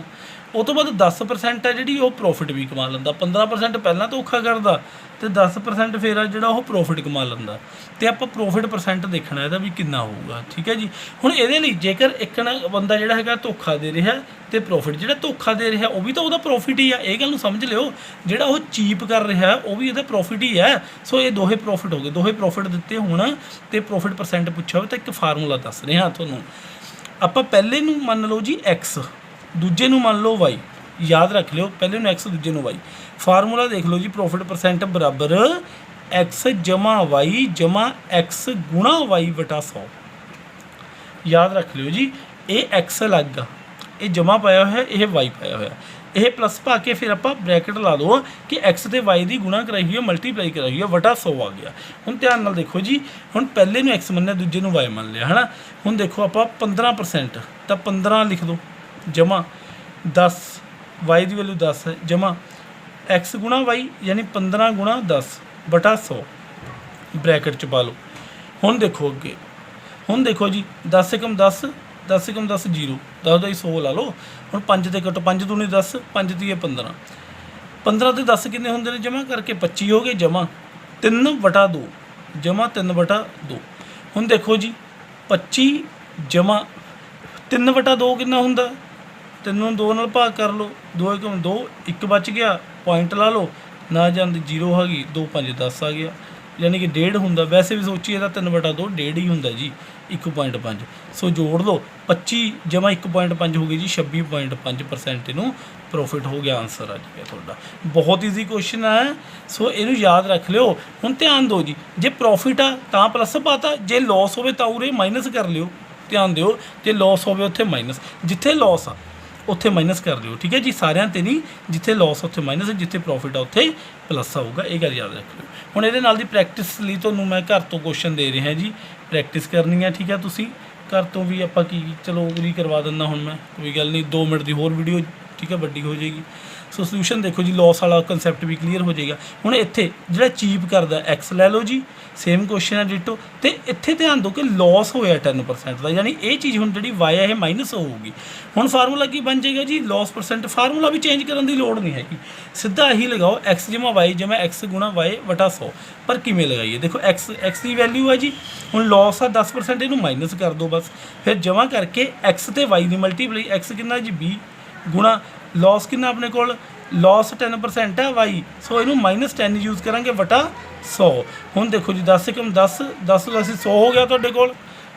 ਉਹ ਤੋਂ ਬਾਅਦ 10% ਹੈ ਜਿਹੜੀ ਉਹ ਪ੍ਰੋਫਿਟ ਵੀ ਕਮਾ ਲੈਂਦਾ। 15% ਪਹਿਲਾਂ ਧੋਖਾ ਕਰਦਾ ਅਤੇ 10% ਫਿਰ ਆ ਜਿਹੜਾ ਉਹ ਪ੍ਰੋਫਿਟ ਕਮਾ ਲੈਂਦਾ। ਅਤੇ ਆਪਾਂ ਪ੍ਰੋਫਿਟ % ਦੇਖਣਾ ਇਹਦਾ ਵੀ ਕਿੰਨਾ ਹੋਊਗਾ, ਠੀਕ ਹੈ ਜੀ। ਹੁਣ ਇਹਦੇ ਲਈ ਜੇਕਰ ਇੱਕ ਨਾ ਬੰਦਾ ਜਿਹੜਾ ਹੈਗਾ ਧੋਖਾ ਦੇ ਰਿਹਾ ਅਤੇ ਪ੍ਰੋਫਿਟ, ਜਿਹੜਾ ਧੋਖਾ ਦੇ ਰਿਹਾ ਉਹ ਵੀ ਤਾਂ ਉਹਦਾ ਪ੍ਰੋਫਿਟ ਹੀ ਆ, ਇਹ ਗੱਲ ਨੂੰ ਸਮਝ ਲਿਓ। ਜਿਹੜਾ ਉਹ ਚੀਪ ਕਰ ਰਿਹਾ ਉਹ ਵੀ ਇਹਦਾ ਪ੍ਰੋਫਿਟ ਹੀ ਹੈ। ਸੋ ਇਹ ਦੋਹੇ ਪ੍ਰੋਫਿਟ ਹੋ ਗਏ, ਦੋਹੇ ਪ੍ਰੋਫਿਟ ਦਿੱਤੇ ਹੋਣ ਅਤੇ ਪ੍ਰੋਫਿਟ % ਪੁੱਛਿਆ ਹੋਵੇ ਤਾਂ ਇੱਕ ਫਾਰਮੂਲਾ ਦੱਸ ਰਿਹਾ ਤੁਹਾਨੂੰ। ਆਪਾਂ ਪਹਿਲੇ ਨੂੰ ਮੰਨ ਲਓ ਜੀ X, ਦੂਜੇ ਨੂੰ ਮੰਨ ਲਓ Y, ਯਾਦ ਰੱਖ ਲਿਓ, ਪਹਿਲੇ ਨੂੰ X ਦੂਜੇ ਨੂੰ Y। ਫਾਰਮੂਲਾ ਦੇਖ ਲਓ ਜੀ, ਪ੍ਰੋਫਿਟ % ਬਰਾਬਰ X ਜਮਾ Y ਜਮਾ X ਗੁਣਾ Y ਵਟਾ 100। ਯਾਦ ਰੱਖ ਲਿਓ ਜੀ, ਇਹ X ਅਲੱਗ ਆ, ਇਹ ਜਮਾ ਪਾਇਆ ਹੋਇਆ, ਇਹ Y ਪਾਇਆ ਹੋਇਆ, ਇਹ ਪਲੱਸ ਪਾ ਕੇ ਫਿਰ ਆਪਾਂ ਬ੍ਰੈਕਟ ਲਾ ਲਓ ਕਿ X ਅਤੇ Y ਦੀ ਗੁਣਾ ਕਰਾਈ ਹੋਈ ਹੈ, ਮਲਟੀਪਲਾਈ ਕਰਾਈ ਹੋਈ ਹੈ, ਵਟਾ 100 ਆ ਗਿਆ। ਹੁਣ ਧਿਆਨ ਨਾਲ ਦੇਖੋ ਜੀ, ਹੁਣ ਪਹਿਲੇ ਨੂੰ X ਮੰਨਿਆ, ਦੂਜੇ ਨੂੰ Y ਮੰਨ ਲਿਆ ਹੈ ਨਾ। ਹੁਣ ਦੇਖੋ ਆਪਾਂ 15% ਤਾਂ 15 ਲਿਖ ਦਿਓ ਜਮਾ 10, Y ਦੀ ਵੈਲਿਊ 10 ਹੈ, ਜਮਾ X ਗੁਣਾ Y ਯਾਨੀ 15 ਗੁਣਾ 10 ਬਟਾ 100 ਬ੍ਰੈਕਟ 'ਚ ਪਾ ਲਓ। ਹੁਣ ਦੇਖੋ ਅੱਗੇ, ਹੁਣ ਦੇਖੋ ਜੀ 10 ਏਕਮ 10, 10 ਏਕਮ 10 0, 10 ਦਾ 100 ਲਾ ਲਓ। ਹੁਣ 5 ਤੇ ਕੱਟੋ, 5 ਦੂਣੀ 10, 5 ਤੀਏ 15, 15 ਤੇ 10 ਕਿੰਨੇ ਹੁੰਦੇ ਨੇ ਜਮਾ ਕਰਕੇ 25 ਹੋ ਗਏ, ਜਮਾ 3 ਵਟਾ 2 ਜਮਾ 3 ਵਟਾ 2। ਹੁਣ ਦੇਖੋ ਜੀ 25 ਜਮਾ 3 ਵਟਾ 2 ਕਿੰਨਾ ਹੁੰਦਾ, 3 ਨੂੰ 2 ਨਾਲ ਭਾਗ ਕਰ ਲਓ, 2 ਏਕਮ 2, 1 ਬਚ ਗਿਆ, ਪੁਆਇੰਟ ਲਾ ਲਓ, ਨਾ ਜਾਂਦੀ 0 ਆ ਗਈ, 2 5 10 ਆ ਗਿਆ। यानी कि 1.5 ਹੁੰਦਾ। ਵੈਸੇ ਵੀ ਸੋਚੀਏ ਤਾਂ 3/2 1.5 ਹੀ ਹੁੰਦਾ ਜੀ 1.5। ਸੋ ਜੋੜ ਲਓ 25 ਜਮਾ 1.5 ਹੋ ਗਈ ਜੀ 26.5% ਇਹਨੂੰ ਪ੍ਰੋਫਿਟ ਹੋ ਗਿਆ। ਆਨਸਰ ਆ ਜਾਏਗਾ ਤੁਹਾਡਾ। ਬਹੁਤ ਈਜ਼ੀ ਕੁਐਸਚਨ ਹੈ, ਸੋ ਇਹਨੂੰ ਯਾਦ ਰੱਖ ਲਿਓ। ਹੁਣ ਧਿਆਨ ਦਿਓ ਜੀ, ਜੇ ਪ੍ਰੋਫਿਟ ਆ ਤਾਂ ਪਲੱਸ ਪਾਤਾ, ਜੇ ਲਾਸ ਹੋਵੇ ਤਾਂ ਉਰੇ ਮਾਈਨਸ ਕਰ ਲਿਓ। ਧਿਆਨ ਦਿਓ, ਜੇ ਲਾਸ ਹੋਵੇ ਉੱਥੇ ਮਾਈਨਸ, ਜਿੱਥੇ ਲਾਸ ਆ ਉੱਥੇ ਮਾਈਨਸ ਕਰ ਲਿਓ। ਠੀਕ ਹੈ ਜੀ, ਸਾਰਿਆਂ 'ਤੇ ਨਹੀਂ, ਜਿੱਥੇ ਲਾਸ ਉੱਥੇ ਮਾਈਨਸ, ਜਿੱਥੇ ਪ੍ਰੋਫਿਟ ਆ ਉੱਥੇ ਪਲੱਸ ਆਊਗਾ। ਇਹ ਗੱਲ ਯਾਦ ਰੱਖ ਲਿਓ। ਹੁਣ ਇਹਦੇ ਨਾਲ ਦੀ ਪ੍ਰੈਕਟਿਸ ਲਈ ਤੁਹਾਨੂੰ ਮੈਂ ਘਰ ਤੋਂ ਕੁਐਸਚਨ ਦੇ ਰਿਹਾ ਜੀ, ਪ੍ਰੈਕਟਿਸ ਕਰਨੀ ਹੈ। ਠੀਕ ਹੈ, ਤੁਸੀਂ ਘਰ ਤੋਂ ਵੀ ਆਪਾਂ ਕੀ ਚਲੋ ਵੀ ਕਰਵਾ ਦਿੰਦਾ ਹੁਣ ਮੈਂ, ਕੋਈ ਗੱਲ ਨਹੀਂ, 2 ਮਿੰਟ ਦੀ ਹੋਰ ਵੀਡੀਓ ਠੀਕ ਹੈ ਵੱਡੀ ਹੋ ਜਾਏਗੀ। ਸੋ ਸੋਲਿਊਸ਼ਨ ਦੇਖੋ ਜੀ, ਲਾਸ ਵਾਲਾ ਕਨਸੈਪਟ ਵੀ ਕਲੀਅਰ ਹੋ ਜਾਏਗਾ। ਹੁਣ ਇੱਥੇ ਜਿਹੜਾ ਚੀਪ ਕਰਦਾ ਐਕਸ ਲੈ ਲਓ ਜੀ, ਸੇਮ ਕੁਐਸਚਨ ਹੈ ਡਿਟੋ। ਅਤੇ ਇੱਥੇ ਧਿਆਨ ਦਿਓ ਕਿ ਲਾਸ ਹੋਇਆ 10% ਦਾ, ਯਾਨੀ ਇਹ ਚੀਜ਼ ਹੁਣ ਜਿਹੜੀ ਵਾਈ ਹੈ ਇਹ ਮਾਈਨਸ ਹੋਊਗੀ। ਹੁਣ ਫਾਰਮੂਲਾ ਕੀ ਬਣ ਜਾਏਗਾ ਜੀ, ਲਾਸ ਪਰਸੈਂਟ। ਫਾਰਮੂਲਾ ਵੀ ਚੇਂਜ ਕਰਨ ਦੀ ਲੋੜ ਨਹੀਂ ਹੈਗੀ, ਸਿੱਧਾ ਇਹੀ ਲਗਾਓ, ਐਕਸ ਜਮਾ ਵਾਈ ਜਮਾ ਐਕਸ ਗੁਣਾ ਵਾਈ ਵਟਾ 100। ਪਰ ਕਿਵੇਂ ਲਗਾਈਏ, ਦੇਖੋ ਐਕਸ ਦੀ ਵੈਲਿਊ ਹੈ ਜੀ, ਹੁਣ ਲਾਸ ਆ 10%, ਇਹਨੂੰ ਮਾਈਨਸ ਕਰ ਦਿਓ ਬਸ। ਫਿਰ ਜਮਾ ਕਰਕੇ ਐਕਸ ਅਤੇ ਵਾਈ ਦੀ ਮਲਟੀਪਲਾਈ, ਐਕਸ ਕਿੰਨਾ ਜੀ 20 ਗੁਣਾ ਲਾਸ ਕਿੰਨਾ ਆਪਣੇ ਕੋਲ, ਲਾਸ 10% ਹੈ ਵਾਈ, ਸੋ ਇਹਨੂੰ -10 ਯੂਜ਼ ਕਰਾਂਗੇ ਵਟਾ 100। ਹੁਣ ਦੇਖੋ ਜੀ 10 × 10 10 ਤੋਂ 100 ਹੋ ਗਿਆ ਤੁਹਾਡੇ ਕੋਲ।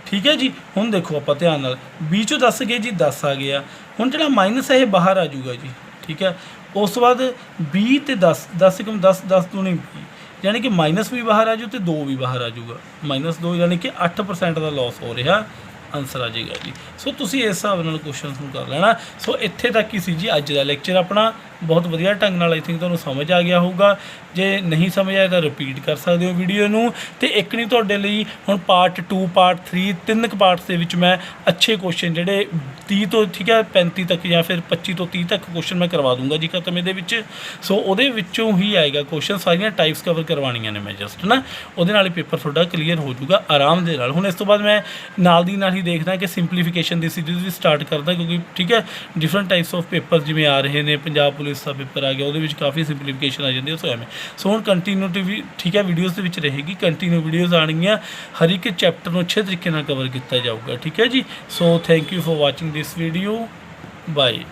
ਠੀਕ ਹੈ ਜੀ, ਹੁਣ ਦੇਖੋ ਆਪਾਂ ਧਿਆਨ ਨਾਲ 20 ਚੋਂ 10 ਗਏ ਜੀ 10 ਆ ਗਿਆ। ਹੁਣ ਜਿਹੜਾ ਮਾਈਨਸ ਹੈ ਇਹ ਬਾਹਰ ਆ ਜਾਊਗਾ ਜੀ। ਠੀਕ ਹੈ, ਉਸ ਤੋਂ ਬਾਅਦ 20 ਅਤੇ 10 10 × 10 10 ਦੂਣੀ 20, ਯਾਨੀ ਕਿ ਮਾਈਨਸ ਵੀ ਬਾਹਰ ਆ ਜਾਊ ਅਤੇ 2 ਵੀ ਬਾਹਰ ਆ ਜਾਊਗਾ, -2, ਯਾਨੀ ਕਿ 8% ਦਾ ਲਾਸ ਹੋ ਰਿਹਾ। ਆਨਸਰ ਆ ਜਾਏਗਾ ਜੀ। ਸੋ ਤੁਸੀਂ ਇਸ ਹਿਸਾਬ ਨਾਲ ਕੁਐਸਚਨਸ ਨੂੰ ਕਰ ਲੈਣਾ। ਸੋ ਇੱਥੇ ਤੱਕ ਹੀ ਸੀ ਜੀ ਅੱਜ ਦਾ ਲੈਕਚਰ ਆਪਣਾ। ਬਹੁਤ ਵਧੀਆ ਢੰਗ ਨਾਲ ਆਈ ਥਿੰਕ ਤੁਹਾਨੂੰ ਸਮਝ ਆ ਗਿਆ ਹੋਊਗਾ। ਜੇ ਨਹੀਂ ਸਮਝ ਆਇਆ ਤਾਂ ਰਿਪੀਟ ਕਰ ਸਕਦੇ ਹੋ ਵੀਡੀਓ ਨੂੰ। ਅਤੇ ਇੱਕ ਨਹੀਂ, ਤੁਹਾਡੇ ਲਈ ਹੁਣ ਪਾਰਟ 2 ਪਾਰਟ 3 3 ਪਾਰਟਸ ਦੇ ਵਿੱਚ ਮੈਂ ਅੱਛੇ ਕੁਐਸਚਨ ਜਿਹੜੇ 30 ਤੋਂ ਠੀਕ ਹੈ 35 ਤੱਕ ਜਾਂ ਫਿਰ 25 ਤੋਂ 30 ਤੱਕ ਕੁਐਸਚਨ ਮੈਂ ਕਰਵਾ ਦੂੰਗਾ ਜੀ ਖਤਮ ਇਹਦੇ ਵਿੱਚ। ਸੋ ਉਹਦੇ ਵਿੱਚੋਂ ਹੀ ਆਏਗਾ ਕੁਐਸਚਨ, ਸਾਰੀਆਂ ਟਾਈਪਸ ਕਵਰ ਕਰਵਾਉਣੀਆਂ ਨੇ ਮੈਂ ਜਸਟ ਨਾ, ਉਹਦੇ ਨਾਲ ਹੀ ਪੇਪਰ ਤੁਹਾਡਾ ਕਲੀਅਰ ਹੋ ਜਾਊਗਾ ਆਰਾਮ ਦੇ ਨਾਲ। ਹੁਣ ਇਸ ਤੋਂ ਬਾਅਦ ਮੈਂ ਨਾਲ ਦੀ ਨਾਲ ਹੀ ਦੇਖਦਾ ਕਿ ਸਿੰਪਲੀਫਿਕੇਸ਼ਨ ਦੀ ਸੀਰੀਜ਼ ਵੀ ਸਟਾਰਟ ਕਰਦਾ, ਕਿਉਂਕਿ ਠੀਕ ਹੈ ਡਿਫਰੈਂਟ ਟਾਈਪਸ ਆਫ ਪੇਪਰ ਜਿਵੇਂ ਆ ਰਹੇ ਨੇ। ਪੰਜਾਬ ਪੁਲਿਸ ਦਾ ਪੇਪਰ ਆ ਗਿਆ, ਉਹਦੇ ਵਿੱਚ ਕਾਫੀ ਸਿੰਪਲੀਫਿਕੇਸ਼ਨ ਆ ਜਾਂਦੀ ਹੈ। ਸੋ ਐਵੇਂ ਸੋ ਹੁਣ ਕੰਟੀਨਿਊਟੀ ਵੀ ਠੀਕ ਹੈ ਵੀਡੀਓਜ਼ ਦੇ ਵਿੱਚ ਰਹੇਗੀ, ਕੰਟੀਨਿਊ ਵੀਡੀਓਜ਼ ਆਉਣਗੀਆਂ, ਹਰ ਇੱਕ ਚੈਪਟਰ ਨੂੰ ਅੱਛੇ ਤਰੀਕੇ ਨਾਲ ਕਵਰ ਕੀਤਾ ਜਾਊਗਾ। ਠੀਕ ਹੈ ਜੀ, so thank you for watching this video, bye.